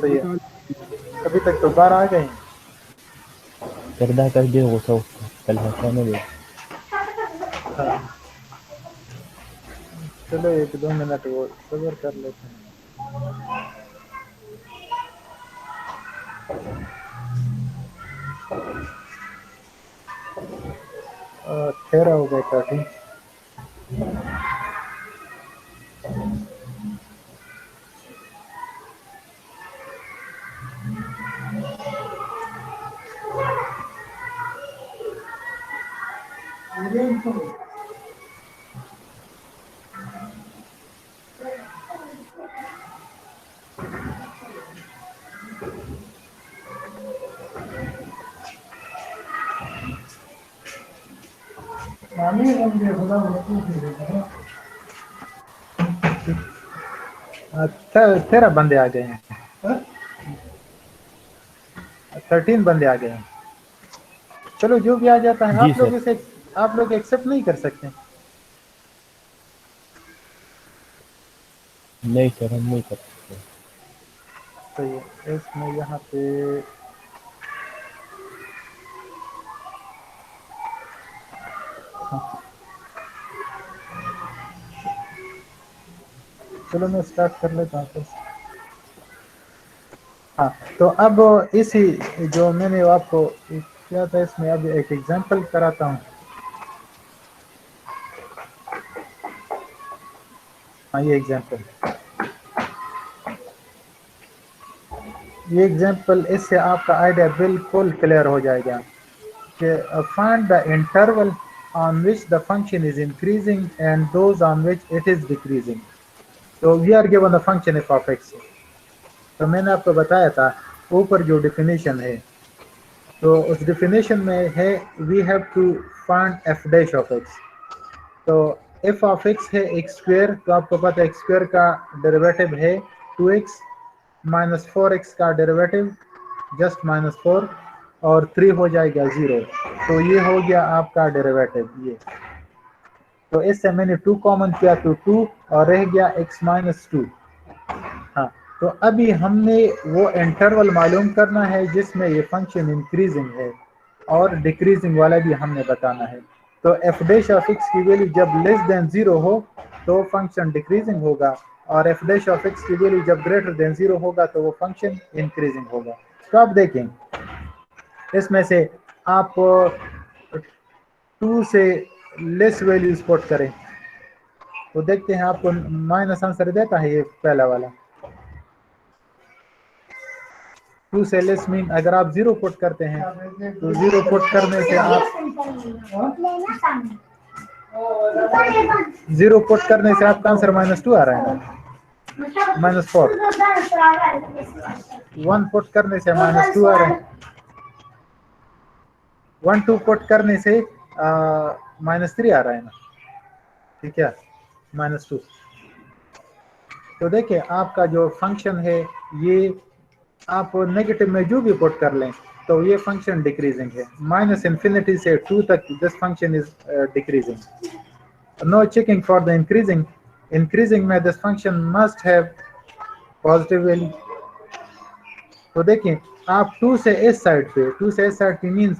S1: सही है। अभी तक तो 12 आ गए हैं।
S4: करदा कर दे गुस्सा उसका, कल हंसा न दे।
S1: हाँ, चलो 1-2 मिनट वो सब्र कर लेते हैं। ठहरा हो गया काफी। तेरह बंदे आ गए हैं, 13 बंदे आ गए हैं। चलो जो भी आ जाता है
S4: जी
S1: आप लोग
S4: सर।
S1: इसे आप लोग एक्सेप्ट नहीं कर सकते?
S4: नहीं सर, हम नहीं कर सकते।
S1: तो ये इसमें यहाँ पे हाँ। चलो मैं स्टार्ट कर लेता हूँ। हाँ, तो अब इसी जो मैंने आपको किया था इसमें अब एक एग्जांपल कराता हूँ। हाँ, ये एग्जांपल इससे आपका आइडिया बिल्कुल क्लियर हो जाएगा कि find the interval on which the function is increasing and those on which it is decreasing. So we are given the function f of x. तो मैंने आपको बताया था ऊपर जो डिफिनेशन है तो उस डिफिनेशन में है we have to find f dash of x। तो f ऑफ x है x स्क्वायर, तो आपको पता है x स्क्वायर का डेरिवेटिव है 2x माइनस 4x का डेरिवेटिव जस्ट -4 और 3 हो जाएगा 0। तो ये हो गया आपका डेरिवेटिव ये। तो इससे मैंने 2 कॉमन किया तो 2 और रह गया x माइनस 2। हाँ, तो अभी हमने वो इंटरवल मालूम करना है जिसमें ये फंक्शन इंक्रीजिंग है और डिक्रीजिंग वाला भी हमने बताना है। तो f डैश ऑफ x की वैल्यू जब लेस देन 0 हो तो फंक्शन डिक्रीजिंग होगा और f डैश ऑफ x की वैल्यू जब ग्रेटर देन 0 होगा तो वो फंक्शन इंक्रीजिंग होगा। तो आप देखें इसमें से आप 2 से लेस वैल्यूज पुट करें तो देखते हैं आपको माइनस आंसर देता है ये पहला वाला। 2 से लेस मीन अगर आप 0 पुट करते हैं तो 0 पुट करने से आप 0 पुट करने से आपका आंसर -2 आ रहा है, -4। 1 पुट करने से -2 आ रहा है, 1 2 पुट करने से -3 आ रहा है ना, ठीक है, -2। तो देखिए आपका जो फंक्शन है ये आप नेगेटिव में जो भी पुट कर लें तो ये फंक्शन डिक्रीजिंग है, -∞ से 2 तक this function is decreasing. No checking for the increasing में this function must have positive value. तो देखिए आप 2 से इस साइड पे मीन्स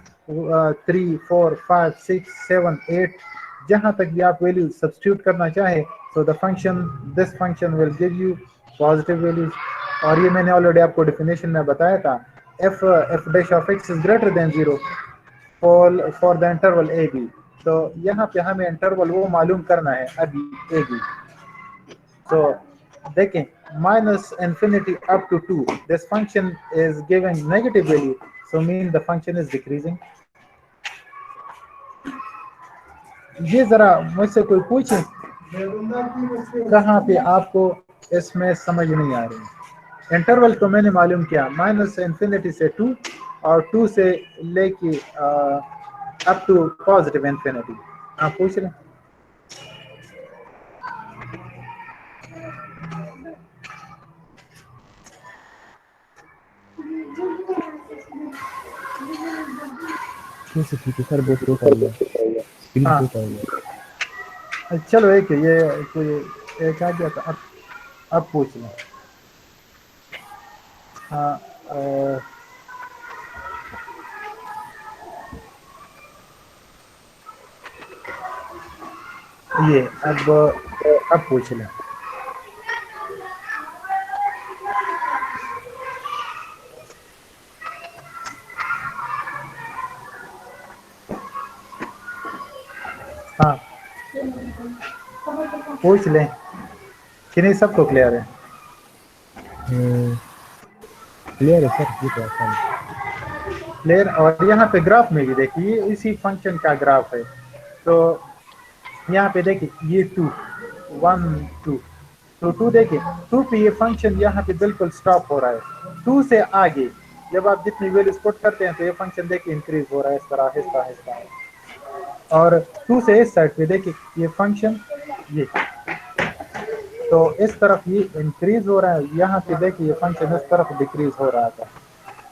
S1: 3 4 5 6 7 8 जहां तक भी आप वैल्यू सब्स्टिट्यूट करना चाहे तो this function will give you positive values. और ये मैंने ऑलरेडी आपको डेफिनेशन में बताया था, f dash of x is greater than 0 for the interval a b। तो यहाँ पे हमें इंटरवल वो मालूम करना है अभी a b। तो देखें -∞ up to 2 this function is giving negative value, so mean the function is decreasing। ये जरा मुझसे कोई पूछे कहाँ पे आपको इसमें समझ नहीं आ रही। इंटरवल तो मैंने मालूम किया -∞ से 2 और 2 से लेके अप टू पॉजिटिव इन्फिनिटी। आप पूछ रहे हैं
S4: ठीक है सर, बहुत रोक आ गया,
S1: हाँ।
S4: रोक आ गया।
S1: चलो एक ये कोई एक आ गया था, अब पूछ लें। हाँ ये अब पूछ लें। हाँ पूछ लें कि नहीं, सबको क्लियर है?
S4: क्लियर है सर, ये तो आसान है।
S1: क्लियर। और यहाँ पे ग्राफ में भी देखिए इसी फंक्शन का ग्राफ है। तो यहाँ पे देखिए ये 2 1 2 तो 2 देखिए 2 पे ये फंक्शन यहाँ पे बिल्कुल स्टॉप हो रहा है। 2 से आगे जब आप जितनी वैल्यूज पुट करते हैं तो ये फंक्शन देखिए इंक्रीज हो रहा है इस तरह आहिस्ता आहिस्ता। और 2 से इस साइड पे देखिए ये फंक्शन ये तो इस तरफ ये इंक्रीज हो रहा है, यहाँ पे देखिए ये फंक्शन इस तरफ डिक्रीज हो रहा था।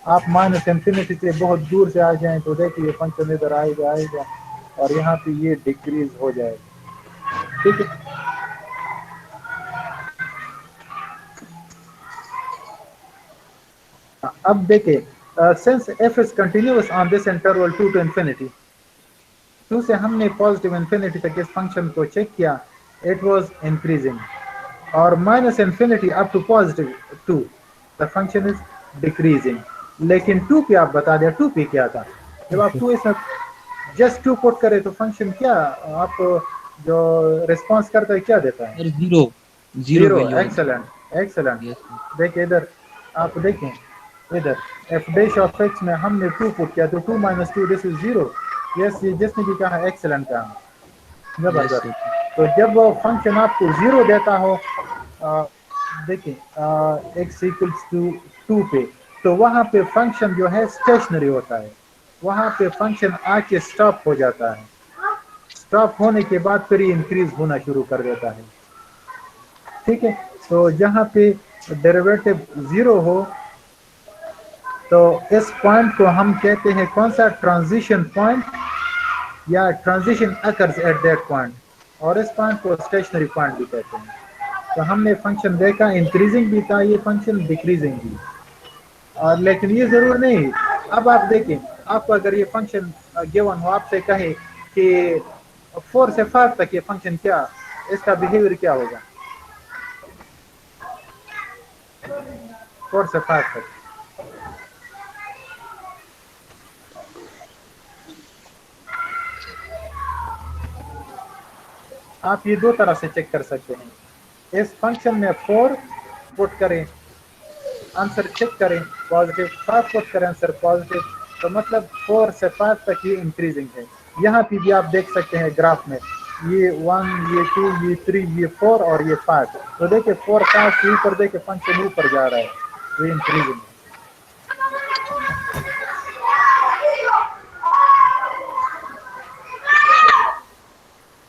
S1: आप -∞ से बहुत दूर से आ जाएं तो देखिए ये फंक्शन इधर आएगा और यहाँ पे ये डिक्रीज हो जाएगा, ठीक है। अब देखिए since f is continuous on this interval 2 to infinity, 2 से हमने पॉजिटिव इन्फिनिटी तक इस फंक्शन को चेक किया, इट वाज इंक्रीजिंग। और -∞ up to positive 2 the function is decreasing. लेकिन 2 पे आप बता दिया 2 पे क्या था, जब आप 2 इसमें जस्ट 2 पुट करे तो फंक्शन क्या आप जो रिस्पांस करता है क्या देता है? जीरो। एक्सेलेंट। देखिए इधर आप देखें, इधर f डैश ऑफ x में हमने 2 पुट किया तो 2 - 2 दिस इज 0। यस, ये जिसने भी कहा एक्सेलेंट कहा, जबरदस्त। तो जब वो फंक्शन आपको 0 देता हो देखिए x = 2 पे, तो वहाँ पे फंक्शन जो है स्टेशनरी होता है, वहाँ पे फंक्शन आके स्टॉप हो जाता है। स्टॉप होने के बाद फिर इंक्रीज होना शुरू कर देता है, ठीक है। तो जहाँ पे डेरिवेटिव 0 हो तो इस पॉइंट को हम कहते हैं कौन सा? ट्रांजिशन पॉइंट या transition occurs at that point, और इस पॉइंट को स्टेशनरी पॉइंट भी कहते हैं। तो हमने फंक्शन देखा इंक्रीजिंग भी था, ये फंक्शन डिक्रीजिंग भी। और लेकिन ये जरूर नहीं, अब आप देखें आपको अगर ये फंक्शन गिवन हो, आपसे कहे कि 4 से 5 तक ये फंक्शन क्या, इसका बिहेवियर क्या होगा? 4 से 5 तक आप ये 2 तरह से चेक कर सकते हैं। इस फंक्शन में 4 पुट करें आंसर चेक करें पॉजिटिव, 5 पुट करें आंसर पॉजिटिव, तो मतलब 4 से 5 तक ये इंक्रीजिंग है। यहाँ पे भी आप देख सकते हैं ग्राफ में, ये 1, ये 2, ये 3, ये 4 और ये 5। तो देखिए 4 5 के ऊपर देखिए फंक्शन ऊपर जा रहा है, ये इंक्रीजिंग है।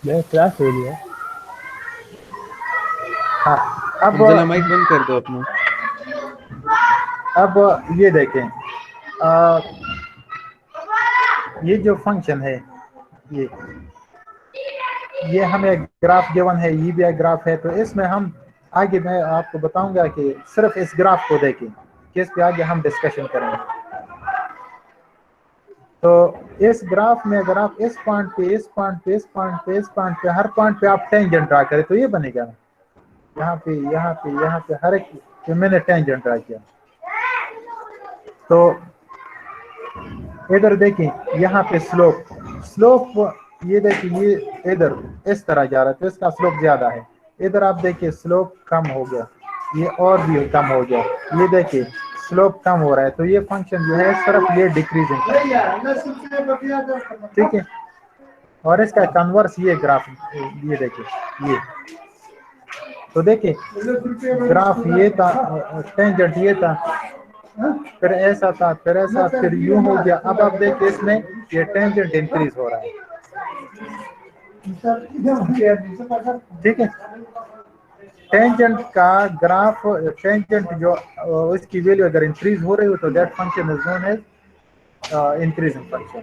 S4: मैं क्लास हो लिया।
S1: हाँ अब
S2: जरा माइक बंद कर दो अपना।
S1: अब ये देखें, ये जो फंक्शन है, ये हमें ग्राफ गिवन है, ये भी एक ग्राफ है। तो इसमें हम आगे मैं आपको बताऊंगा कि सिर्फ इस ग्राफ को देखें, कि इस पे आगे हम डिस्कशन करेंगे। तो इस ग्राफ में अगर आप इस पॉइंट पे, इस पॉइंट पे, इस पॉइंट पे, इस पॉइंट पे, हर पॉइंट पे आप टेंजेंट ड्रा करें तो ये बनेगा। यहाँ पे, यहाँ पे, यहाँ पे, हर एक पे मैंने टेंजेंट ड्रा किया। तो इधर देखें, यहाँ पे स्लोप ये देखिए, ये इधर इस तरह जा रहा है तो इसका स्लोप ज्यादा है। इधर आप देखिए स्लोप कम हो गया, ये और भी कम हो गया, ये देखिए स्लोप कम हो रहा है। तो ये फंक्शन जो है सिर्फ ये डिक्रीजिंग, ठीक है। और इसका कन्वर्स ये ग्राफ, ये देखिए ये, तो देखिए ग्राफ ये था, टेंजेंट ये था, फिर ऐसा था, फिर ऐसा, फिर यूं हो गया। अब आप देखिए इसमें ये टेंजेंट इंक्रीज हो रहा है, ठीक है। टेंजेंट का ग्राफ, टेंजेंट जो उसकी वैल्यू अगर इंक्रीज हो रही हो तो that function is known as increasing function,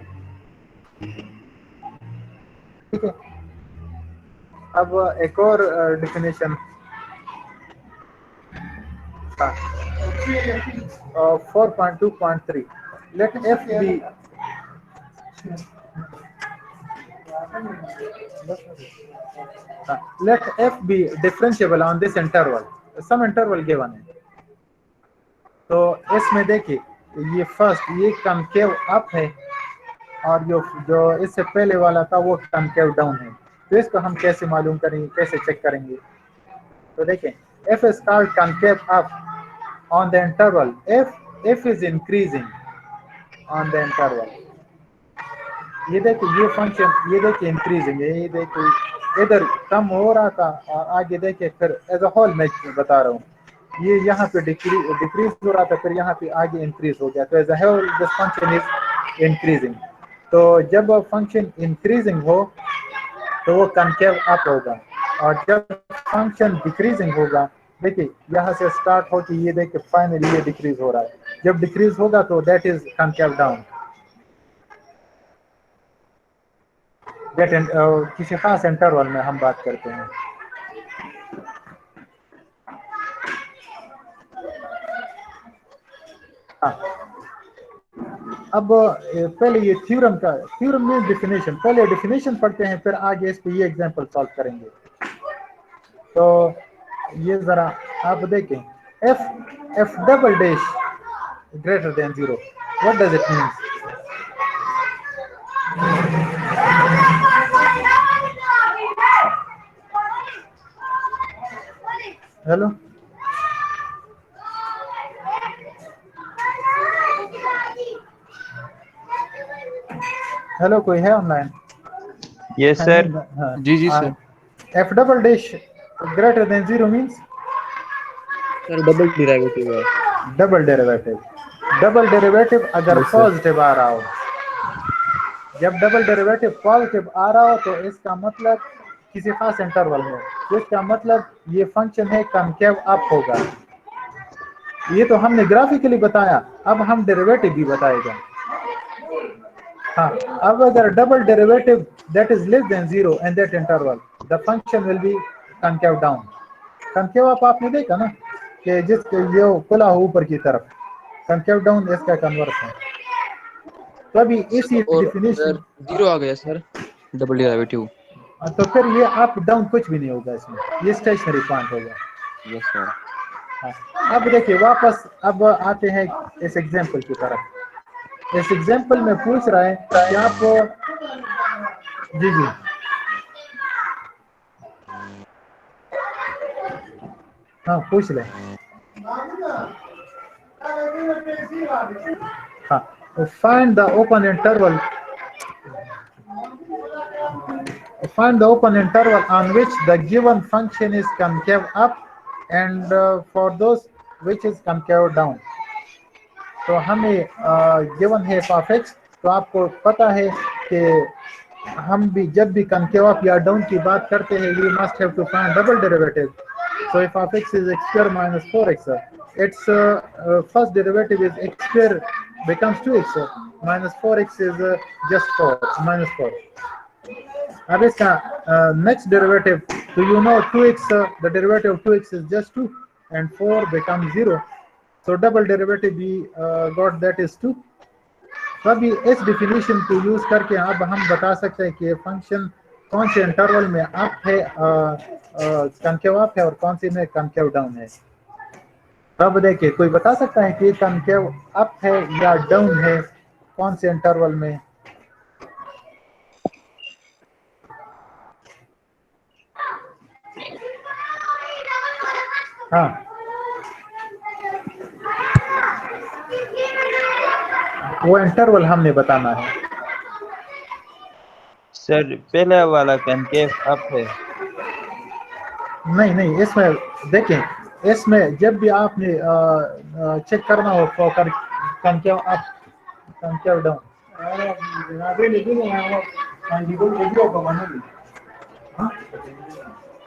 S1: ठीक है। अब एक और definition 4.2.3, let f be let f be differentiable on this interval, some interval given है। तो इसमें देखिए ये फर्स्ट ये कनकेव अप है और जो इससे पहले वाला था वो कनकेव डाउन है। तो इसको हम कैसे मालूम करेंगे, कैसे चेक करेंगे? तो देखें f is called concave up on the interval f is increasing on the interval। ये देखिए ये फंक्शन, ये देखिए इंक्रीजिंग है, ये देखिए इधर कम हो रहा था और आगे देखिए फिर एज अ होल मैं बता रहा हूँ, ये यहाँ पे डिक्रीज हो रहा था, फिर यहाँ पे आगे इंक्रीज हो गया। तो as a whole this function is increasing. तो जब फंक्शन इंक्रीजिंग हो तो वो कनकेव अप होगा, और जब फंक्शन डिक्रीजिंग होगा, देखिए यहाँ से स्टार्ट हो कि ये देखिए फाइनली ये डिक्रीज हो रहा है। जब डिक्रीज होगा तो दैट इज कनकेव डाउन। किसी खास इंटरवल में हम बात करते हैं। हाँ, अब पहले ये थ्योरम में डेफिनेशन, पहले डेफिनेशन पढ़ते हैं, फिर आगे इस पे ये एग्जांपल सॉल्व करेंगे। तो ये जरा आप देखें, f double dash greater than 0, what does it mean? Hello, hello, कोई है ऑनलाइन?
S3: Yes sir.
S2: जी sir.
S1: f double dash greater than 0 means
S5: sir double derivative है।
S1: डबल डेरिवेटिव अगर पॉजिटिव आ रहा हो, जब डबल डेरिवेटिव पॉजिटिव आ रहा हो तो इसका मतलब किसी खास इंटरवल में, तो इसका मतलब ये फंक्शन है कनकेव अप होगा। ये तो हमने ग्राफिकली बताया, अब हम डेरिवेटिव भी बताएगा। हाँ, अब अगर double derivative that is less than 0 and that interval, the function will be concave down. Concave up आपने देखा ना कि जिसके ये खुला हो ऊपर की तरफ, कनकेव डाउन इसका कन्वर्स है। तो अभी इसी डेफिनेशन
S5: 0 आ गया सर डबल डेरिवेटिव।
S1: तो फिर ये अप डाउन कुछ भी नहीं होगा इसमें, ये स्टेशनरी पॉइंट होगा।
S5: Yes sir.
S1: हाँ, अब देखिए वापस अब आते हैं इस एग्जांपल की तरफ। इस एग्जांपल में पूछ रहा है कि आप जी हाँ पूछ लें। Find the open interval. Find the open interval on which the given function is concave up and for those which is concave down. तो हमें गिवन है f of x, तो आपको पता है कि हम भी जब भी concave up या down की बात करते हैं, we must have to find double derivative. So f of x is x square minus 4x. Its first derivative is x square becomes 2x minus 4x is just 4 minus 4. अब इसका next derivative, so you know 2x, the derivative of 2x is just 2 and 4 becomes 0. So double derivative we got that is 2. तो अभी इस definition को use करके अब हम बता सकते हैं कि फंक्शन कौन से इंटरवल में अप है, concave अप है और कौन से में concave डाउन है. अब देखिए कोई बता सकता है कि concave अप है या डाउन है कौन से इंटरवल में? हाँ, वो इंटरवल हमने बताना है.
S3: सर पहला वाला कनकेव अप है.
S1: नहीं, इसमें देखें, इसमें जब भी आपने चेक करना हो for concave up concave down,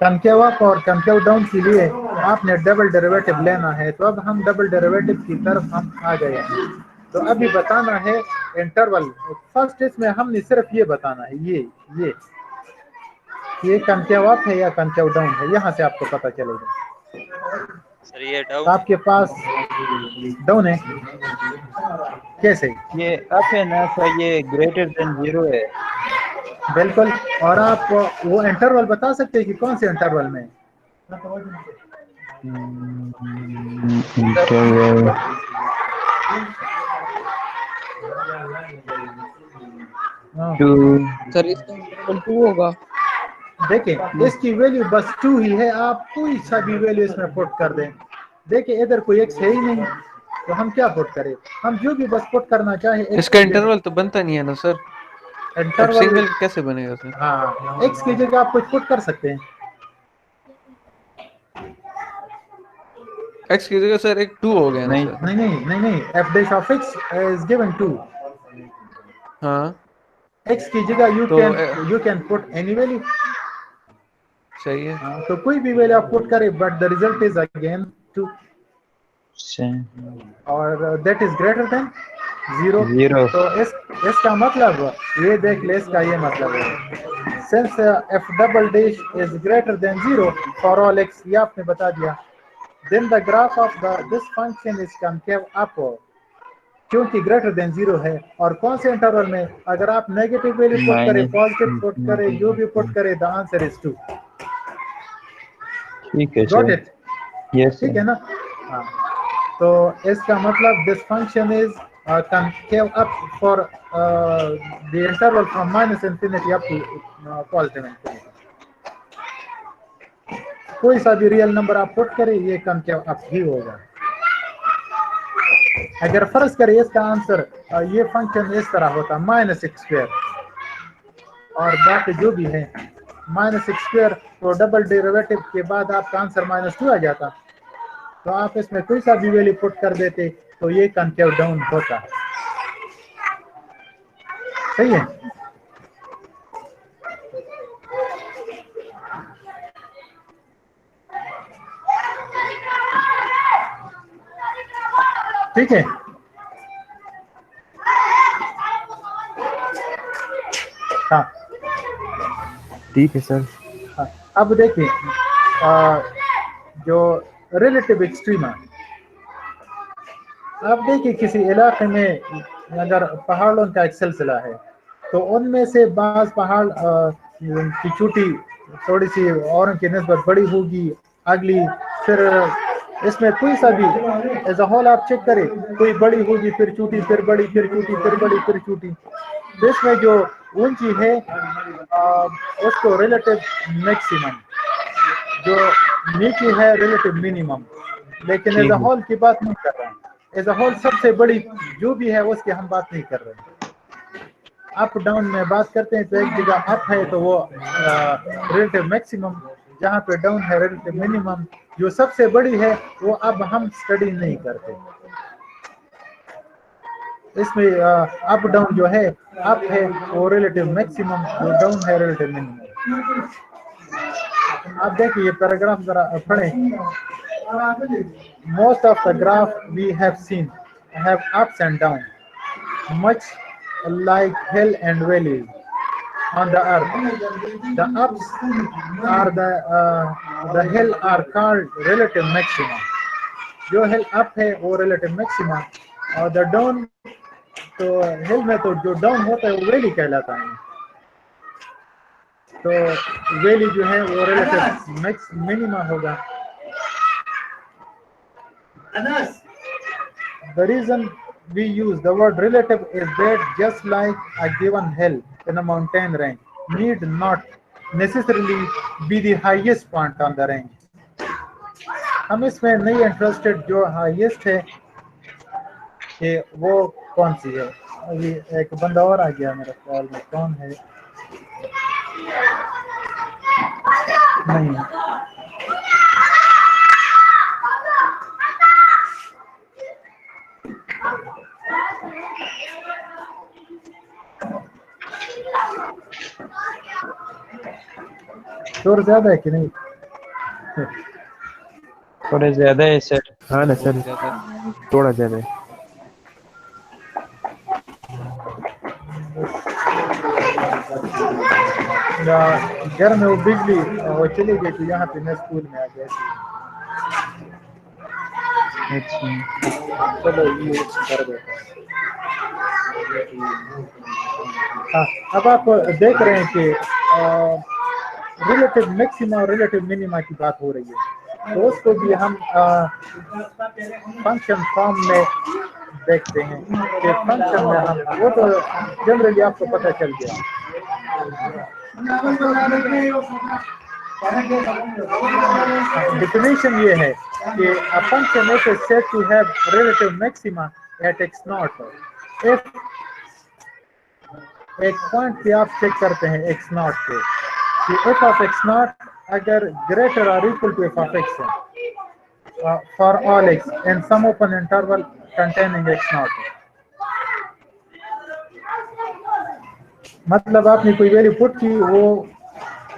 S1: concave up और कनकेव डाउन के लिए आपने डबल डेरिवेटिव लेना है. तो अब हम डबल डेरिवेटिव की तरफ हम आ गए हैं. तो अभी बताना है इंटरवल. फर्स्ट इसमें हमने सिर्फ ये बताना है, ये कनकेव अप है या कनकेव डाउन है, यहाँ से आपको पता चलेगा.
S6: सर ये डाउन,
S1: आपके पास डाउन है, कैसे?
S3: ये अप है ना सर, ये ग्रेटर देन 0 है.
S1: बिल्कुल. और आप वो इंटरवल बता सकते हैं कि कौन से इंटरवल में?
S3: इंटरवल
S5: सर इसका इंटरवल 2 होगा.
S1: देखिए इसकी वैल्यू बस 2 ही है, आप कोई सा भी वैल्यू इसमें पुट कर दें. देखिए इधर कोई x है ही नहीं, तो हम क्या पुट करें? हम जो भी बस पुट करना चाहे.
S2: इसका इंटरवल तो बनता नहीं है ना सर,
S1: इंटरवल
S2: सिंगल कैसे बनेगा सर?
S1: हाँ, x की जगह आप कुछ पुट कर सकते हैं.
S2: x की जगह सर एक 2 हो गया ना सर?
S1: नहीं, f dash of x is given 2.
S2: हाँ,
S1: x की जगह you can put any value.
S2: सही है.
S1: तो कोई भी वैल्यू आप पुट करें, but the result is again 2 और दैट इज ग्रेटर देन 0. तो इसका मतलब ये देख ले, इसका ये मतलब है since f double dash is greater than 0 for all x, ये आपने बता दिया. Then the graph of this function is concave up, क्योंकि ग्रेटर देन 0 है. और कौन से इंटरवल में? अगर आप नेगेटिव वैल्यू पुट करें, पॉजिटिव पुट करें, जो भी पुट करें, द आंसर इज 2.
S3: ठीक है
S1: गॉट इट?
S3: यस,
S1: ठीक है ना? हाँ, तो इसका मतलब this function is concave up for the interval from minus infinity up to positive infinity. कोई सा भी रियल नंबर आप पुट करें, ये concave up ही होगा. अगर फर्ज करें इसका आंसर ये फंक्शन इस तरह होता माइनस एक्स स्क्वायर और बाकी जो भी है माइनस एक्स स्क्वायर, तो डबल डेरिवेटिव के बाद आपका आंसर -2 आ जाता. तो आप इसमें कोई सा भी वैल्यू पुट कर देते तो ये कनकेव डाउन होता. सही है? ठीक है. हाँ
S4: ठीक है सर.
S1: हाँ, अब देखिए जो रिलेटिव एक्सट्रीमा, अब देखिए किसी इलाके में अगर पहाड़ों का एक सिलसिला है, तो उनमें से बाज़ पहाड़ की चोटी थोड़ी सी औरों की निस्बत बड़ी होगी, अगली, फिर इसमें कोई सा भी एज अ होल आप चेक करें, कोई बड़ी होगी, फिर चोटी, फिर बड़ी, फिर चोटी, फिर बड़ी, फिर चोटी. तो इसमें जो ऊंची है उसको रिलेटिव मैक्सिमम, जो नीचे है रिलेटिव मिनिमम, लेकिन एज अ होल की बात नहीं कर रहे हैं. एज अ होल सबसे बड़ी जो भी है उसकी हम बात नहीं कर रहे हैं। अप डाउन में बात करते हैं तो एक जगह अप है तो वो रिलेटिव मैक्सिमम, जहाँ पे डाउन है रिलेटिव मिनिमम। जो सबसे बड़ी है वो अब हम स्टडी नहीं करते। इसमें अप डाउन जो है, अप है वो रिलेटिव मैक्सिमम, जो डाउन है रिलेटिव मिनिमम। आप देखिए ये पैराग्राफ जरा पढ़ें। Most of the graph we have seen have ups and down much like hill and valleys on the earth. The ups are the hill are called relative maxima. जो हिल up है वो relative maxima, और the down तो हिल में तो जो down होता है वो वैली कहलाता है। तो वैली जो है वो रिलेटिव मिनिमा होगा। The reason we use the word relative is that just like a given hill in a mountain range need not necessarily be the highest point on the range. हम इसमें नहीं interested जो highest है कि वो कौन सी है। अभी एक बंदा और आ गया मेरे ख्याल में, कौन है? नहीं, शोर ज्यादा है कि नहीं?
S3: थोड़े ज्यादा है सर।
S4: हाँ ना सर, थोड़ा ज़्यादा है।
S1: घर में वो बिजली वो चली गई थी, यहाँ पे मैं स्कूल में आ गया।
S3: अच्छा,
S1: चलो ये कर देता हूँ। हाँ, अब आप देख रहे हैं कि रिलेटिव मैक्सिमा और रिलेटिव मिनिमा की बात हो रही है, तो उसको भी हम फंक्शन फॉर्म में देखते हैं कि फंक्शन में हम वो तो जनरली आपको पता चल गया। डिफिनेशन ये है कि a function f is said to have relative maxima at x naught if एक पॉइंट पे आप चेक करते हैं x naught पे कि f of x naught अगर greater or equal to f of x है for all x in some open interval containing x naught। मतलब आपने कोई वैल्यू पुट की, वो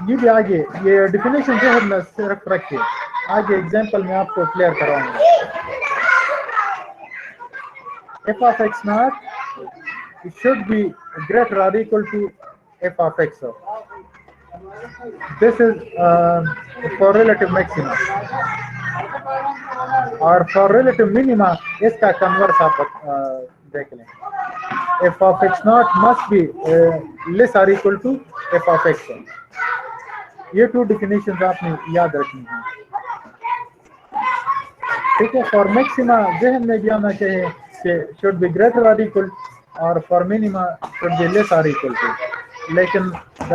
S1: ये भी आगे ये डिफिनेशन जो है मैं सिर्फ रखिए, आगे एग्जांपल में आपको क्लियर कराऊंगा। f of x naught it should be greater or equal to f of x. This is for relative maxima, और for relative minima इसका कन्वर्स आप देख लें। f of x naught must be less or equal to f of x। ये to definitions आपने याद रखनी है, ठीक है। फॉर मैक्सिमा जहन में भी आना चाहिए कि शुड बी ग्रेटर और इक्वल, और for minima should be less और इक्वल टू, लेकिन the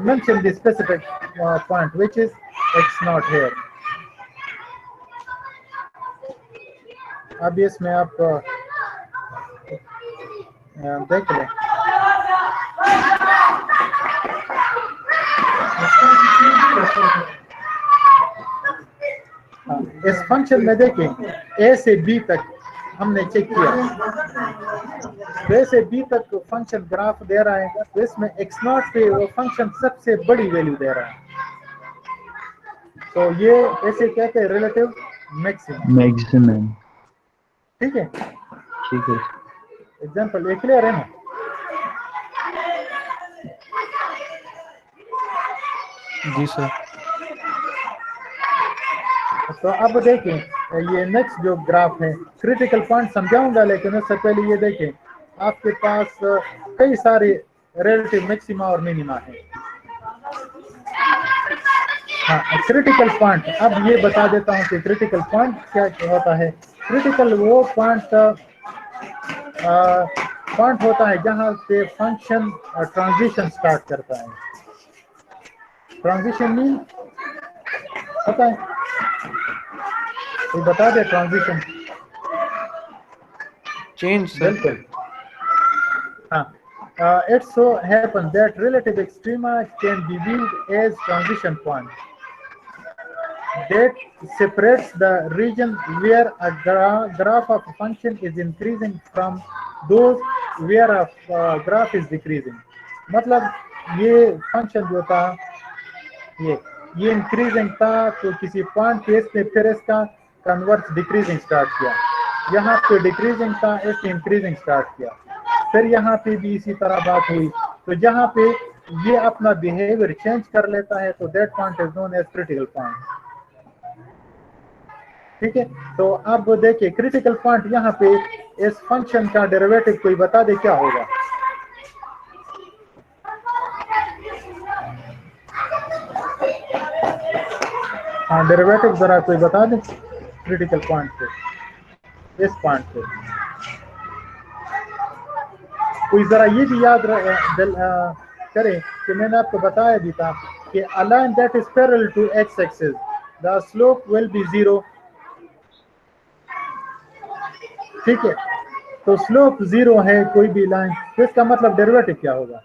S1: mention the specific point which is x not here. अब इसमें आप देख लें, इस फंक्शन में देखें a से b तक हमने चेक किया, a से b तक फंक्शन ग्राफ दे रहा है, तो इसमें x नॉट पे वो फंक्शन सबसे बड़ी वैल्यू दे रहा है, तो ये ऐसे कहते हैं रिलेटिव मैक्सिमम। ठीक है,
S3: ठीक है।
S1: एग्जांपल ये क्लियर है ना?
S2: जी सर।
S1: तो अब देखें ये नेक्स्ट जो ग्राफ है, क्रिटिकल पॉइंट समझाऊंगा, लेकिन उससे पहले ये देखें आपके पास कई सारे रिलेटिव मैक्सिमा और मिनिमा है। हाँ, क्रिटिकल पॉइंट, अब ये बता देता हूँ कि क्रिटिकल पॉइंट क्या होता है। क्रिटिकल वो पॉइंट होता है जहाँ से फंक्शन ट्रांजिशन स्टार्ट करता है। ट्रांजिशन मीन पता है, तो बता दे ट्रांजिशन
S5: चेंज सर।
S1: बिल्कुल हाँ it so happens that relative extrema can be viewed as transition point that separates the region where a graph of a function is increasing from those where a graph is decreasing। मतलब ये function जो था ये increasing था, तो किसी point पे इसने फिर इसका कन्वर्स डिक्रीजिंग स्टार्ट किया, यहाँ पे डिक्रीजिंग था, इसने इंक्रीजिंग स्टार्ट किया, फिर यहाँ पे भी इसी तरह बात हुई, तो जहाँ पे ये अपना बिहेवियर चेंज कर लेता है तो that point is known as critical point. ठीक है, तो अब देखिए क्रिटिकल पॉइंट यहाँ पे इस फंक्शन का डेरिवेटिव कोई बता दे क्या होगा। हाँ डेरिवेटिव जरा कोई बता दे क्रिटिकल पॉइंट पे, इस पॉइंट पे कोई जरा ये भी याद करे कि मैंने आपको बताया भी था कि a line that is parallel to x axis the slope will be 0। ठीक है, तो स्लोप 0 है कोई भी लाइन, तो इसका मतलब डेरिवेटिव क्या होगा?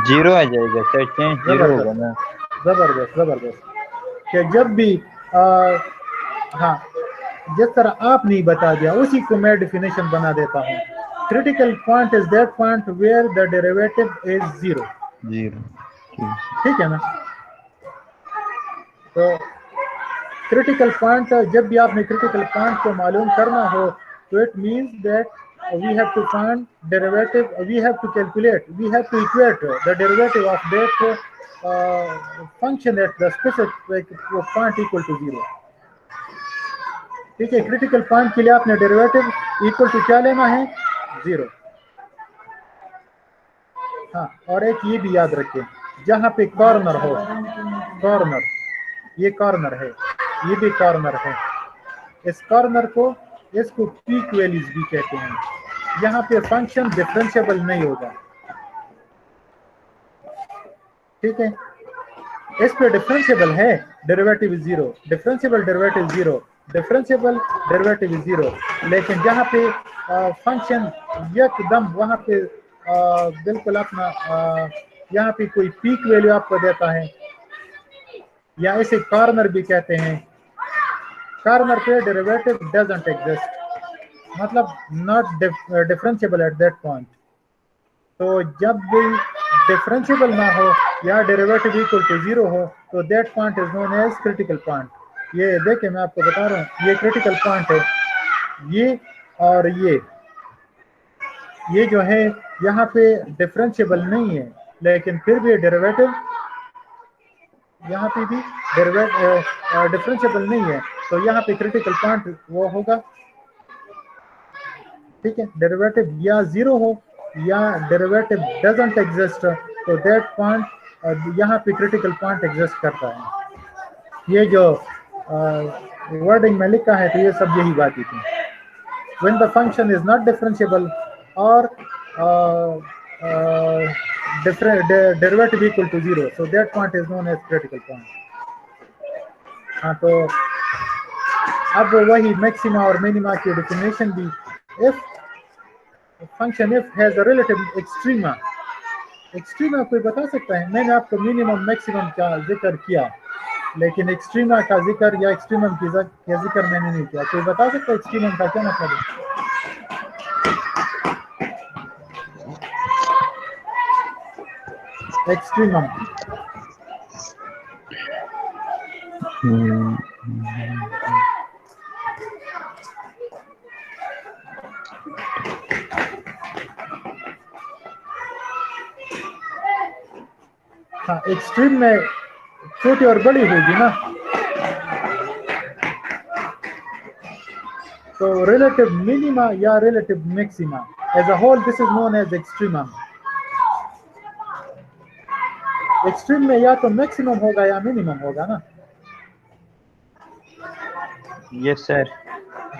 S3: 0 आ जाएगा सर, चेंज 0 होगा ना।
S1: जबरदस्त जबरदस्त कि जब भी हाँ जिस तरह आप नहीं बता दिया उसी को मैं डेफिनेशन बना देता हूँ। Critical point is that point where the derivative is 0। ठीक है ना, तो क्रिटिकल पॉइंट जब भी आपने क्रिटिकल पॉइंट को मालूम करना हो तो it means that we have to find derivative, we have to calculate, we have to equate the derivative of that function at the specific point equal to 0। ठीक है, क्रिटिकल पॉइंट के लिए आपने डेरिवेटिव इक्वल टू क्या लेना है? 0। हाँ, और एक ये भी याद रखें, जहाँ पे कॉर्नर हो, कॉर्नर, ये कॉर्नर है, ये भी कॉर्नर है, इस कॉर्नर को इसको पीक वैल्यूज भी कहते हैं। यहाँ पे फंक्शन डिफरेंशिएबल नहीं होगा। ठीक है, इस पे डिफरेंशिएबल है, derivative is 0, differentiable derivative 0, differentiable derivative is 0, लेकिन जहाँ पे फंक्शन एकदम वहाँ पे बिल्कुल अपना यहाँ पे कोई पीक वैल्यू आपको देता है, या इसे कॉर्नर भी कहते हैं, कॉर्नर पे डेरिवेटिव डजंट एग्जिस्ट, मतलब not differentiable at that point. तो जब भी डिफरेंशिएबल ना हो या डेरिवेटिव इक्वल टू 0 हो तो that point is known as critical point. ये देखिए मैं आपको बता रहा हूँ, ये क्रिटिकल पॉइंट है, ये और ये जो है यहाँ पे डिफरेंशिएबल नहीं है, लेकिन फिर भी डेरिवेटिव यहाँ पे भी डिफरेंशिएबल नहीं है, तो यहाँ पे क्रिटिकल पॉइंट वो होगा। ठीक है, डेरिवेटिव या 0 हो या डेरिवेटिव डजंट एग्जिस्ट, तो दैट पॉइंट यहाँ पे क्रिटिकल पॉइंट एग्जिस्ट करता है। ये जो वर्डिंग में लिखा है तो ये सब यही बात थी। When the function is not differentiable और derivative equal to 0, so that point is known as critical point। हाँ, तो अब वही मैक्सिमा और मिनिमा की डेफिनेशन भी, if function f has a relative extrema, extrema कोई बता सकता है? मैंने आपको मिनिमम मैक्सिमम का जिक्र किया, लेकिन एक्सट्रीमा का जिक्र या एक्सट्रीमम की जिक्र मैंने नहीं किया। कोई बता सकता है एक्सट्रीमम का क्या मतलब है? एक्सट्रीमम हाँ, एक्सट्रीम में छोटी और बड़ी होगी ना, तो रिलेटिव मिनिमा या relative maxima as a whole this is known as extremum. Extreme में या तो मैक्सिमम होगा या मिनिमम होगा ना।
S3: Yes sir.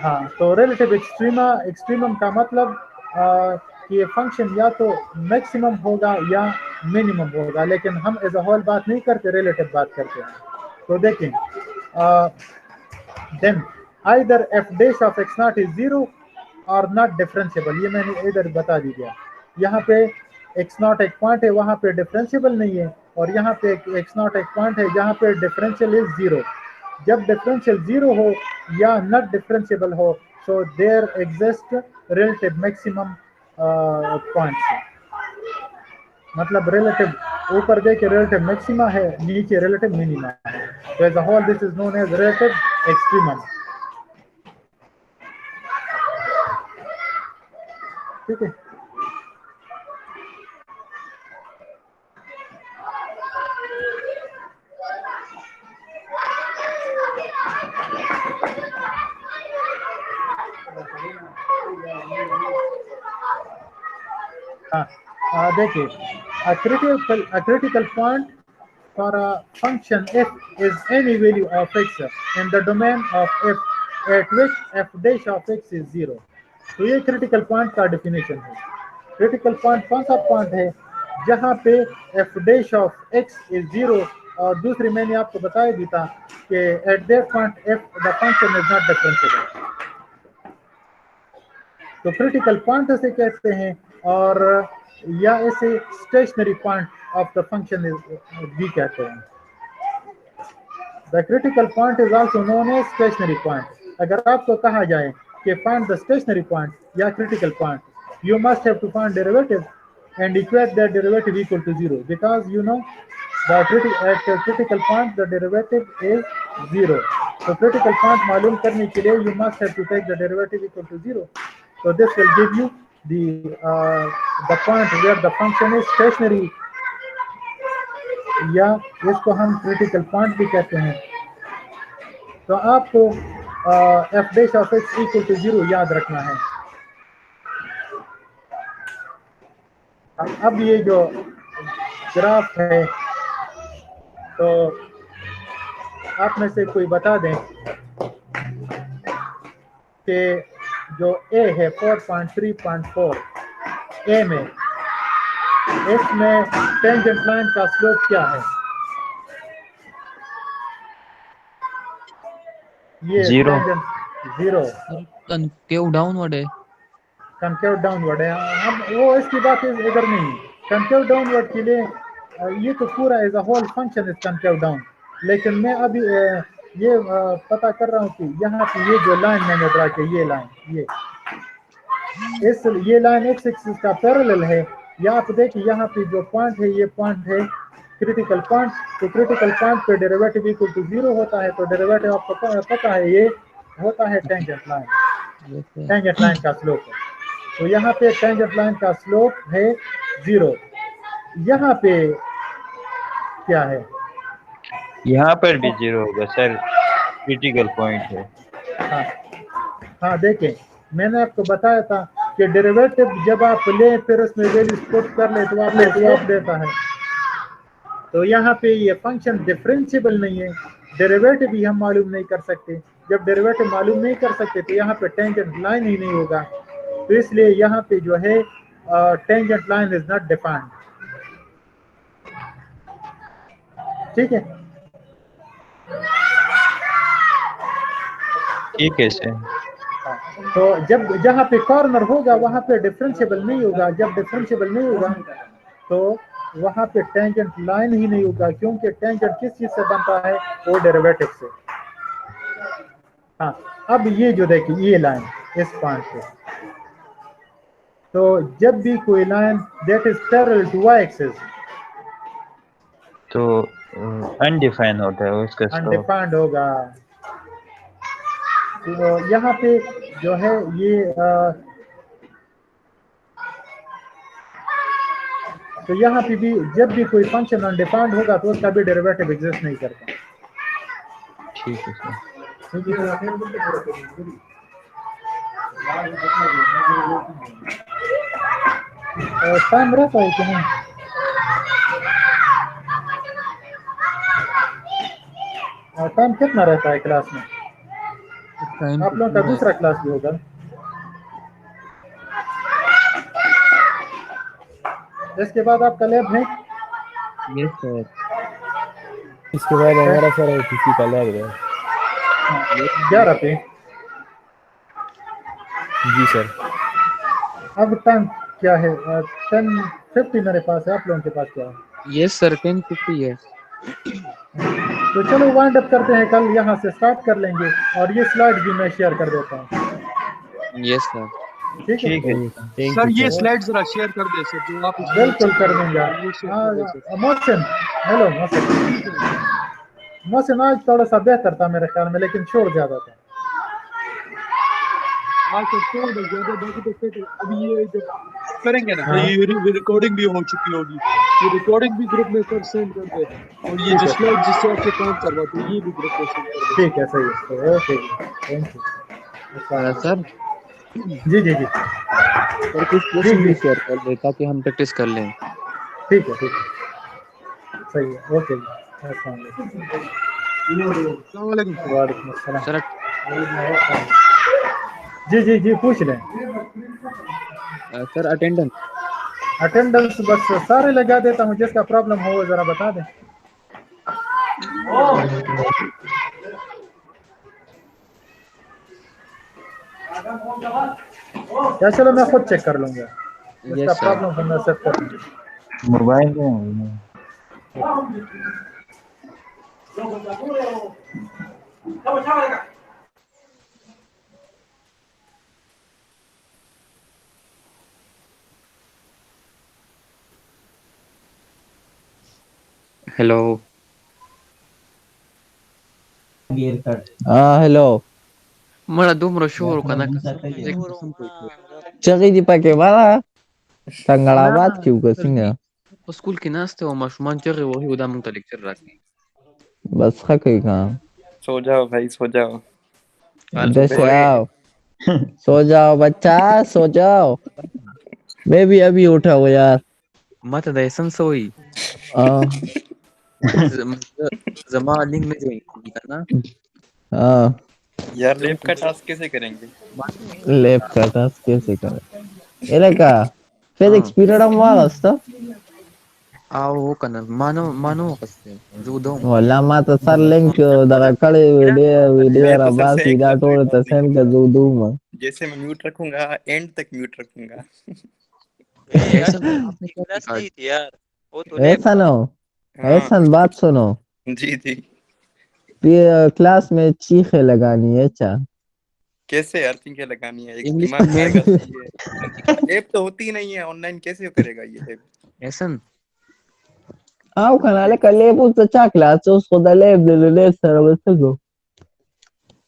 S1: हाँ, तो रिलेटिव एक्सट्रीमा, एक्सट्रीमम का मतलब कि ये फंक्शन या तो मैक्सिमम होगा या मिनिमम होगा, लेकिन हम एज अ होल बात नहीं करते, रिलेटिव बात करते हैं। तो देखें then either f dash of x naught is 0 or not differentiable। ये मैंने इधर बता दी गया। यहाँ पे x naught एक पॉइंट है, वहाँ पे डिफरेंशियल नहीं है, और यहाँ पे x naught एक पॉइंट है जहाँ पे डिफरेंशियल इज 0। जब डिफरेंशियल 0 हो या नॉट डिफरेंशिएबल हो, so there exist relative maximum points. मतलब रिलेटिव, ऊपर देखिए रिलेटिव मैक्सिमा है, नीचे रिलेटिव मिनिमा है। तो as a whole this is known as relative extremum. ठीक है। हाँ, देखिए a critical point for a function f is any value of x in the domain of f at which f dash of x is 0। तो ये critical point का definition है। Critical point कौन सा पॉइंट है? जहाँ पे f dash of x is 0, और दूसरी मैंने आपको बताया भी था कि at that point f the function is not differentiable। तो क्रिटिकल पॉइंट इसे कहते हैं, और या इसे stationary point of the function भी कहते हैं। The critical point is also known as stationary point. अगर आपको कहा जाए कि फाइंड द स्टेशनरी पॉइंट या critical point, you must have to find derivative and equate that derivative equal to 0, because you know the critical point the derivative is 0। तो critical point मालूम करने के लिए you must have to take the derivative equal to 0। So this will give you the point where the function is stationary, या इसको हम critical point भी कहते हैं। तो आपको f dash of x equal to 0 याद रखना है। अब ये जो ग्राफ है, तो आप में से कोई बता दें कि जो a है 4.3.4 a में, इसमें टेंजेंट लाइन का स्लोप क्या है? ये
S3: 0
S5: कनकेव डाउनवर्ड है।
S1: कनकेव डाउनवर्ड है। हम वो इसकी बात इधर नहीं। कनकेव डाउनवर्ड के लिए ये तो पूरा as a whole function is concave down, लेकिन मैं अभी ये पता कर रहा हूँ कि यहाँ पे ये जो लाइन मैंने ड्रा की, ये लाइन, ये लाइन एक्स एक्सिस का पैरेलल है। या आप देखिए यहाँ पे जो पॉइंट है, ये पॉइंट है क्रिटिकल पॉइंट। तो क्रिटिकल पॉइंट पे डेरिवेटिव इक्वल टू 0 होता है। तो डेरिवेटिव आपको पता है, ये होता है टेंजेंट लाइन। टेंजेंट लाइन का स्लोप है। तो यहाँ पे टेंजेंट लाइन का स्लोप है 0। यहाँ पे क्या है?
S3: यहाँ पर भी 0 होगा सर, क्रिटिकल पॉइंट है।
S1: हाँ देखिए, मैंने आपको बताया था कि डेरिवेटिव जब आप ले फिर उसमें वैल्यू पुट कर ले तो आपको स्लोप देता है। तो यहाँ पे ये फंक्शन डिफरेंशिएबल नहीं है, डेरिवेटिव भी हम मालूम नहीं कर सकते। जब डेरिवेटिव मालूम नहीं कर सकते तो यहाँ पे टेंजेंट लाइन ही नहीं होगा। तो इसलिए यहाँ पे जो है tangent line is not defined. ठीक है,
S3: ठीक है सर।
S1: तो जब जहाँ पे कॉर्नर होगा वहाँ पे डिफरेंशिएबल नहीं होगा। जब डिफरेंशिएबल नहीं होगा तो वहाँ पे टेंजेंट लाइन ही नहीं होगा, क्योंकि टेंजेंट किस चीज से बनता है? वो डेरिवेटिव से। हाँ, अब ये जो देखिए ये लाइन इस पॉइंट पे, तो जब भी कोई line that is parallel to y axis,
S3: तो अनडिफाइंड होता है उसका स्लोप।
S1: अनडिफाइंड होगा। तो यहाँ पे जो है ये तो यहाँ पे भी जब भी कोई फंक्शन अनडिफाइंड होगा तो उसका भी डेरिवेटिव एग्जिस्ट नहीं करता।
S3: ठीक है सर।
S1: टाइम रहता है कि नहीं? टाइम कितना रहता है क्लास में? आप लोगों का दूसरा क्लास भी होगा। इसके बाद आपका लैब है?
S5: Yes sir.
S4: इसके बाद हमारा सर किसी का लैब है
S1: 11 पे।
S4: सर।
S1: अब टाइम क्या है? 10:50 मेरे पास है, आप लोगों के पास क्या है?
S5: यस सर 10:50 है।
S1: तो चलो वाइंड अप करते हैं, कल यहाँ से स्टार्ट कर लेंगे और ये स्लाइड भी मैं शेयर कर देता हूँ।
S5: Yes sir.
S1: ठीक है,
S3: ठीक है।
S4: थैंक
S7: सर
S4: यू
S7: ये
S4: सर।
S7: स्लाइड जरा शेयर कर दे सर, जो आप
S1: बिल्कुल कर देंगे।
S7: शेयर कर दे सर।
S1: मोहसिन, हेलो मोहसिन। मोहसिन आज थोड़ा सा बेहतर था मेरे ख्याल में, लेकिन शोर ज्यादा था।
S7: हाँ सर छोड़ दो ज्यादा, बाकी तो सेट है। अभी ये जब करेंगे ना, ये रिकॉर्डिंग भी हो चुकी होगी, ये रिकॉर्डिंग भी ग्रुप में सर सेंड कर दे, और ये जो स्लाइड जिससे आपसे काम करवाते हैं ये भी ग्रुप में सेंड कर दे।
S1: ठीक है, सही है, ओके जी, थैंक यू।
S5: सर
S1: जी जी जी,
S5: सर कुछ
S1: जी
S5: क्वेश्चन
S1: जी,
S5: भी शेयर कर दे ताकि हम प्रैक्टिस कर लें।
S1: ठीक है, सही है, ओके जी, अस्सलाम वालेकुम।
S7: अस्सलाम वालेकुम सर।
S1: वालेकुम अस्सलाम।
S5: सर
S1: जी जी जी, पूछ लें।
S5: सर अटेंडेंस
S1: अटेंडेंस बस सारे लगा देता हूँ, जिसका प्रॉब्लम हो वो जरा बता दें। या चलो मैं खुद चेक कर लूंगा, जिसका
S5: यस सर।
S1: प्रॉब्लम हो मैं सेट कर लूंगा।
S3: मोबाइल में
S5: हेलो
S8: हाँ हेलो
S5: मला दोमरो शोर का ना
S8: चगी di pakai bala tanggal ke singa
S5: school के नाश्ते और मशमान चल रहे वही उदा मुंग लेक्चर रखी
S8: बस खा
S3: सो जाओ भाई, सो जाओ।
S8: जैसे
S3: ओए,
S8: आओ सो जाओ बच्चा सो जाओ मैं भी अभी उठा हूँ यार
S5: मत दयसन सोई
S8: हाँ
S5: जमा लिंक में ज्वाइन होगी ना।
S8: हाँ
S3: यार लैब का टास्क कैसे करेंगे?
S8: लैब का टास्क कैसे करें ये का फिजिक्स
S5: हाँ
S8: पीरियड हम वाला था
S5: आओ वो करना मानो मानो कसते जो दो
S8: wala mata sar link daga kale video
S3: मैं तो
S8: ra bas
S3: सबसे एक
S8: ida
S3: बात
S8: tore ta
S3: request
S8: send ka
S3: करूंगा,
S8: duma
S3: जैसे मैं म्यूट रखूंगा एंड तक म्यूट रखूंगा।
S6: यार
S5: ऐसा आपने क्या
S6: क्लास
S5: देखा।
S6: नहीं थी यार, वो तो लैब
S8: ऐसा
S6: था।
S8: ना
S3: हाँ
S8: ऐसा बात सुनो
S3: जी जी।
S8: क्लास में चीखे लगानी है चा
S3: कैसे यार चीखें लगानी है? एक
S5: इंग्लिश
S3: दिमाग
S5: में
S3: आएगा सही है। लैब तो होती ही नहीं है ऑनलाइन, कैसे करेगा ये लैब?
S5: ऐसन
S8: Au canale că le pus चा क्लास उसको दले दले सर बस को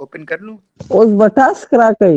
S3: ओपन कर लूं?
S8: उस बटास करा कई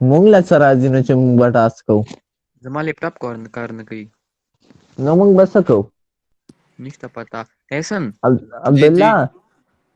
S8: मुंगला सराजी चे मुंग बटास को
S5: जमा लैपटॉप कारण कई
S8: न मुंग बस को
S5: नहीं पता ऐसन
S3: जी जी।
S8: अब्दुल्ला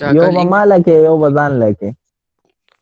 S5: क्या
S8: यो
S5: कल
S8: बमा
S5: इंग्लिश
S8: लके यो बदान लके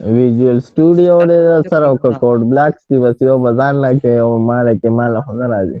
S8: विजुअल स्टूडियो de सर को कोड ब्लैक की बस यो बदान लके यो माले के माला होना राजी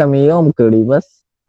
S8: कम योम कड़ी बस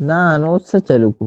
S8: ना नो से चलू को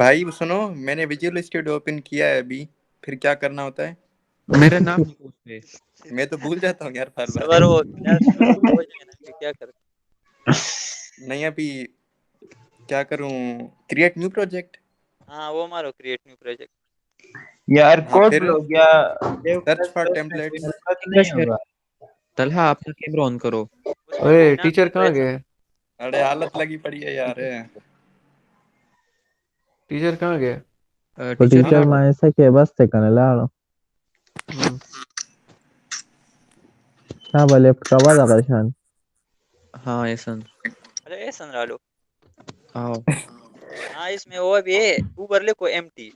S3: भाई सुनो, मैंने विजुअल स्टूडियो ओपन किया है अभी, फिर क्या करना होता है?
S5: मेरा नाम लिखो उस पे
S3: मैं तो भूल जाता हूँ यार बार बार।
S6: सबर वो क्लास शुरू हो जाए ना फिर क्या कर
S3: नहीं अभी क्या करूँ? Create new project?
S6: हाँ वो मारो क्रिएट न्यू प्रोजेक्ट
S3: यार
S6: हाँ,
S3: कोड
S6: फिर
S3: लो क्या? सर्च फॉर टेम्पलेट्स नहीं होगा।
S5: तलहा अपना कैमरा ऑन करो।
S6: उसमें
S7: ओए
S6: कोई नाम
S7: टीचर कहाँ
S6: वैसा
S7: गए?
S3: अरे हालत लगी पड़ी है यार।
S7: टीचर कहाँ गए?
S5: टीचर
S8: टीचर माए से के बस ते कने लाड़ो का लेफ्ट का वाला कशान
S5: हाँ ऐसन
S6: अरे ऐसा ना लो
S5: आओ
S6: हाँ इसमें वो भी है ऊपर लिखो एम्प्टी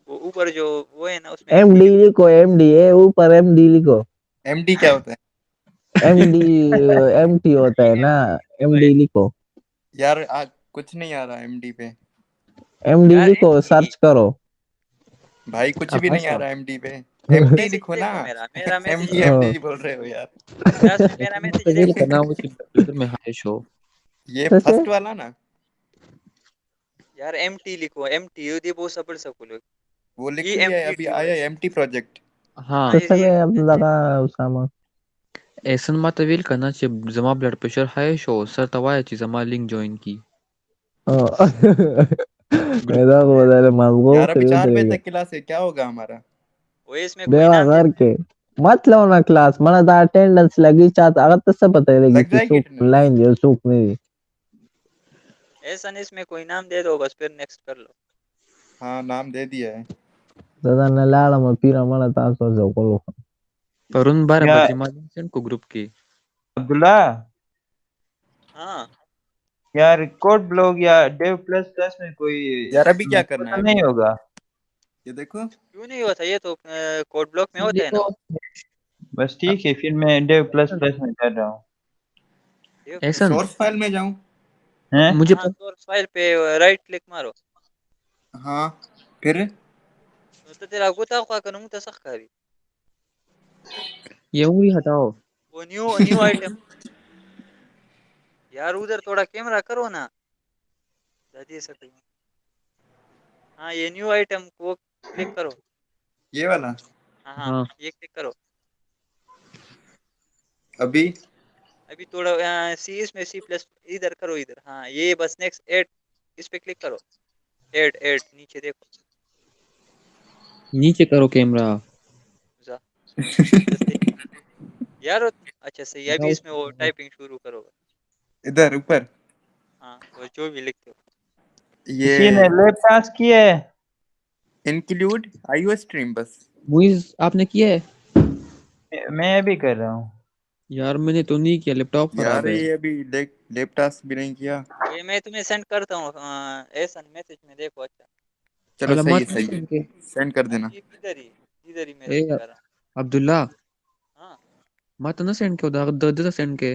S6: वो ऊपर जो वो है ना उसमें
S8: एमडी
S6: एम्प्टी
S8: लिखो एमडी है ऊपर एमडी लिखो
S3: एमडी क्या होता है?
S8: एमडी एमटी होता है ना एमडी लिखो
S3: यार कुछ नहीं आ रहा एमडी पे।
S8: एमडी
S6: यार
S8: लिखो सर्च करो
S3: भाई कुछ
S5: अब
S3: भी नहीं आ
S5: ऐसा
S3: रहा एमडी पे। एमटी
S6: मैसेज
S3: लिखो ना।
S6: देखो मेरा मैसेज
S3: एमडी
S6: देखो
S3: एमडी बोल रहे हो यार।
S6: यास्मिन, मेरा
S5: मत
S6: मैसेज
S5: वेल
S6: देखो।
S5: करना वो ब्राउज़र में हाय शो।
S3: ये
S8: तसे
S3: फर्स्ट वाला ना,
S6: यार MT लिखो, MT ये बहुत सबड़ सकुलो
S3: वो लिख
S6: ये
S3: लिया है, अभी
S6: MT
S3: आया एमटी प्रोजेक्ट।
S5: हाँ
S6: हाँ
S8: तसे
S6: ये
S8: काय अब लगा उसामा
S5: ऐसन मत वेल करना जमा ब्लड प्रेशर हाय शो सर तवायची जमा लिंक जॉइन की ग्रुप
S8: मेरा को बता मालगो
S3: यार अभी
S8: फिर
S3: 4 बजे
S8: उतरेगा
S3: तक क्लास है, क्या होगा हमारा?
S6: वो इसमें कोई
S8: देवा
S6: नाम
S8: घर
S6: देता
S8: के मत लो ना क्लास mana दा अटेंडेंस लगी चाहत अगर तसे पता है
S3: लग
S8: कि
S3: जाएगी
S8: सुख
S3: अटेंडेंस?
S8: लाइन जो सुख नहीं
S6: ऐसा नहीं, इसमें कोई नाम दे दो बस, फिर नेक्स्ट कर लो।
S3: हाँ नाम दे दिया है।
S8: दादा ने लाड़ा में पीरा mana तासो जो को
S5: वरुण 12
S9: या
S5: बजे मालूम सेंड को ग्रुप की।
S9: अब्दुल्ला,
S6: हाँ
S9: यार कोड ब्लॉग या डेव प्लस प्लस में कोई
S3: यार अभी क्या करना
S9: पता
S3: है?
S9: नहीं
S3: अभी
S9: होगा।
S3: ये देखो,
S6: क्यों नहीं होता, ये तो कोड ब्लॉक में होता
S5: ये
S6: है ना
S5: तो
S6: वो।
S9: बस ठीक है, फिर मैं डेव प्लस प्लस में कर रहा हूँ।
S6: ये
S5: ऐसा
S3: सोर्स फाइल में जाऊं?
S9: हैं?
S5: मुझे
S6: हाँ सोर्स फाइल पे राइट क्लिक मारो।
S3: हाँ फिर
S6: तो तेरा गुता का करूँ तो सखरी
S5: ये उंगली हटाओ।
S6: वो न्यू आइटम। यार उधर थोड़ा कैमरा करो ना, दे सकते हो। हाँ ये न्यू आइटम को क्लिक करो।
S3: ये वाला
S6: हाँ हाँ
S5: हाँ
S6: ये क्लिक करो।
S3: अभी
S6: अभी थोड़ा सी, इसमें सी प्लस इधर करो, इधर हाँ ये बस नेक्स्ट ऐड, इस पे क्लिक करो। ऐड ऐड नीचे देखो।
S5: नीचे करो कैमरा।
S6: जा अच्छा सही यार अच्छा सही, अभी
S5: हटाओ
S6: इसमें वो टाइपिंग शुरू करो।
S3: इधर ऊपर
S6: हाँ वो जो भी लिखते हो।
S9: किसी
S3: ये
S9: ने लैब टास्क किया है?
S3: इंक्लूड आईओ स्ट्रीम बस।
S5: मुइज आपने किया है?
S9: मैं अभी कर रहा हूँ।
S5: यार मैंने तो नहीं किया, लैपटॉप
S3: यार
S5: खराब है।
S3: ये अभी लेप टास्क भी नहीं किया।
S6: ये मैं तुम्हें सेंड करता हूँ ऐसा मैसेज में देखो। अच्छा
S3: चलो
S5: अला
S3: सही है
S5: मत
S3: सही है,
S5: सेंड के।
S3: सेंड कर
S6: हाँ
S3: देना।
S6: ये इधर ही
S5: ए
S6: मैसेज कर रहा
S5: अब्दुल्ला
S6: हूँ। हाँ
S5: मत ना सेंड के द सेंड के।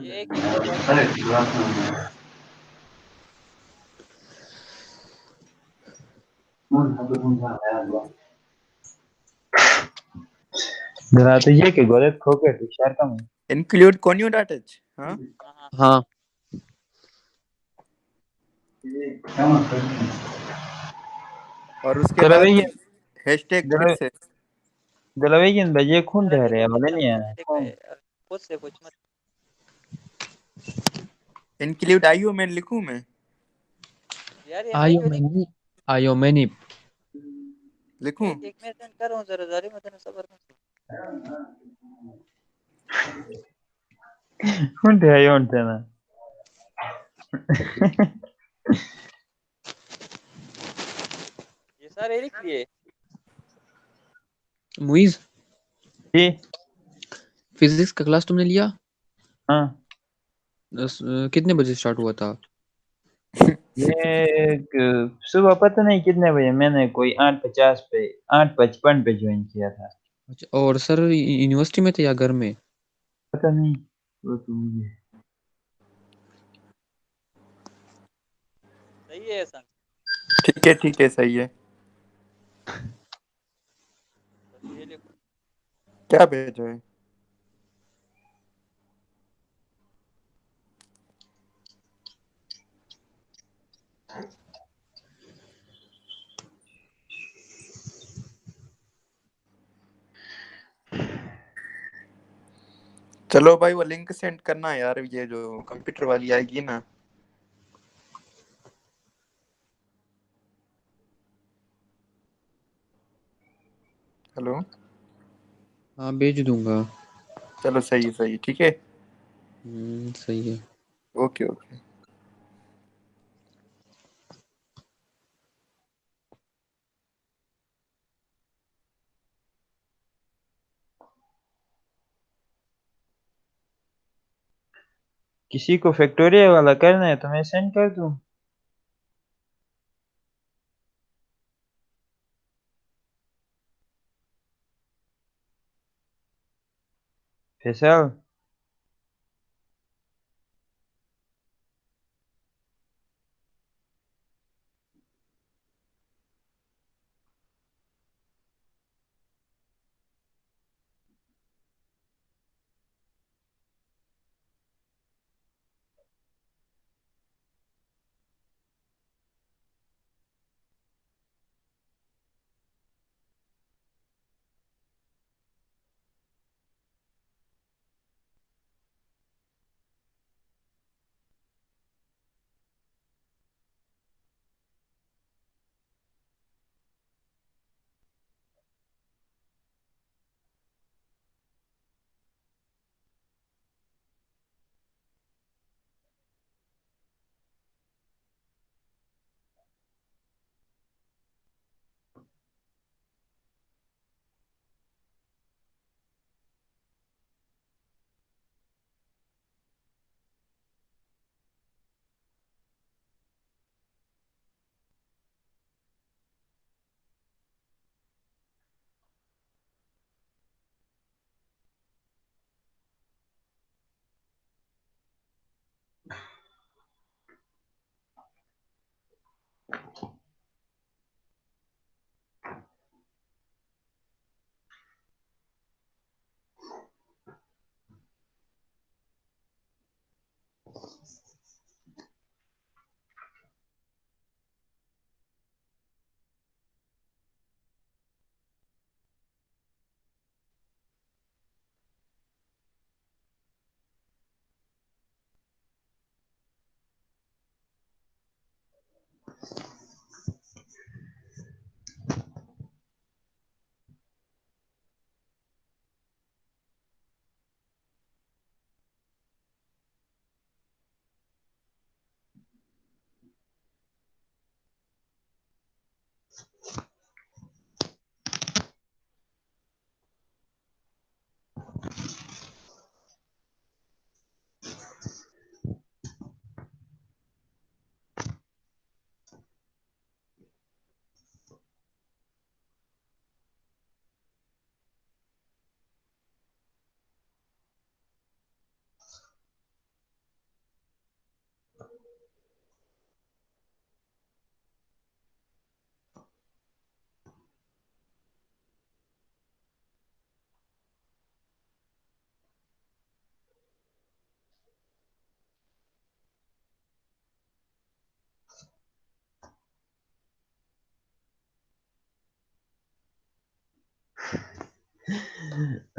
S6: ये एक ही लिंक व्हाट्सएप पे भेज दो।
S9: जरा तो ये कि गलत खोके तो शेयर कम है।
S3: इंक्लूड कोन्यो डॉट एच। हाँ
S6: हाँ हाँ
S5: हाँ
S3: और उसके
S9: जरा
S3: बाद
S9: ये
S3: हैशटैग फिर
S9: जरा
S3: से
S9: जरा ये बजे खून
S6: यार
S9: रह
S6: अभी
S9: रहे हैं
S6: तो
S9: बोले
S6: बच्चा
S9: नहीं है
S6: मैंने देखा है यार, खुद से कुछ मत।
S3: इंक्लूड आईओ में लिखूं मैं?
S6: यार ये
S5: आयो
S6: आइयो लिख,
S5: मैनी आयो मैनी
S3: लिखूं?
S6: एक एक मैं सेंड कर रहा हूँ, जरा जारी मत सबर कर।
S9: खून रहे हैं उनसे ना।
S6: ये सारे लिख लिए।
S5: मुइज
S9: जी
S5: फिजिक्स का क्लास तुमने लिया?
S9: हाँ
S5: कितने बजे स्टार्ट हुआ था?
S9: ये सुबह पता नहीं कितने बजे, मैंने कोई 8:50 पे 8:55 पे ज्वाइन किया था।
S5: अच्छा, और सर यूनिवर्सिटी में थे या घर में?
S9: पता नहीं वो तो मुझे
S6: सही है सन,
S3: ठीक है सही है।
S6: बस ये लिखो।
S3: क्या भेजो है? चलो भाई वो लिंक सेंड करना यार, ये जो कंप्यूटर वाली आएगी ना। हेलो।
S5: हाँ भेज दूंगा।
S3: चलो सही ठीक है।
S5: सही है।
S3: Okay okay.
S9: किसी को फैक्टोरियल वाला करना है तो मैं सेंड कर दूं। Faisal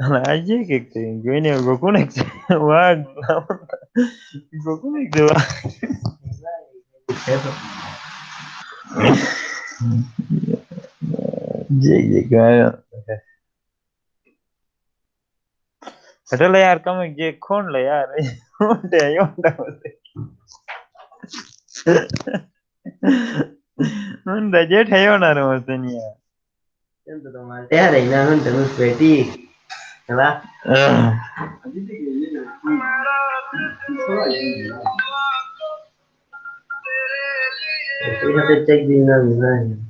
S9: Aja gitu. Gue ini gue kunek sih. Wah, gue kunek tuh. Jadi kayak. Padahal यार कम ये खोल ले यार. Udah ya udah. Udah jadi ayo na rumahnya.
S8: Siento tomar ya reina no tenemos peti, ¿verdad? Fíjate check din na minsan.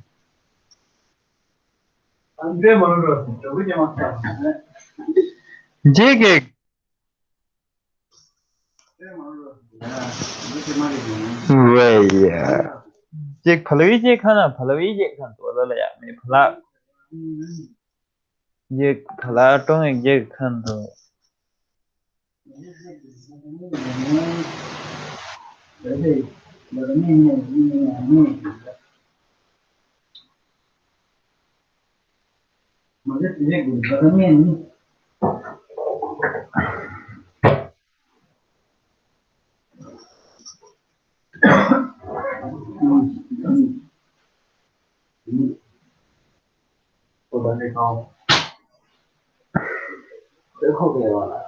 S9: JK. Wait. Jake फलवी जे खाना फलवी जे खान तो वाला यार मैं फला ये फला तो एक जे खान तो
S8: देखो क्या वाला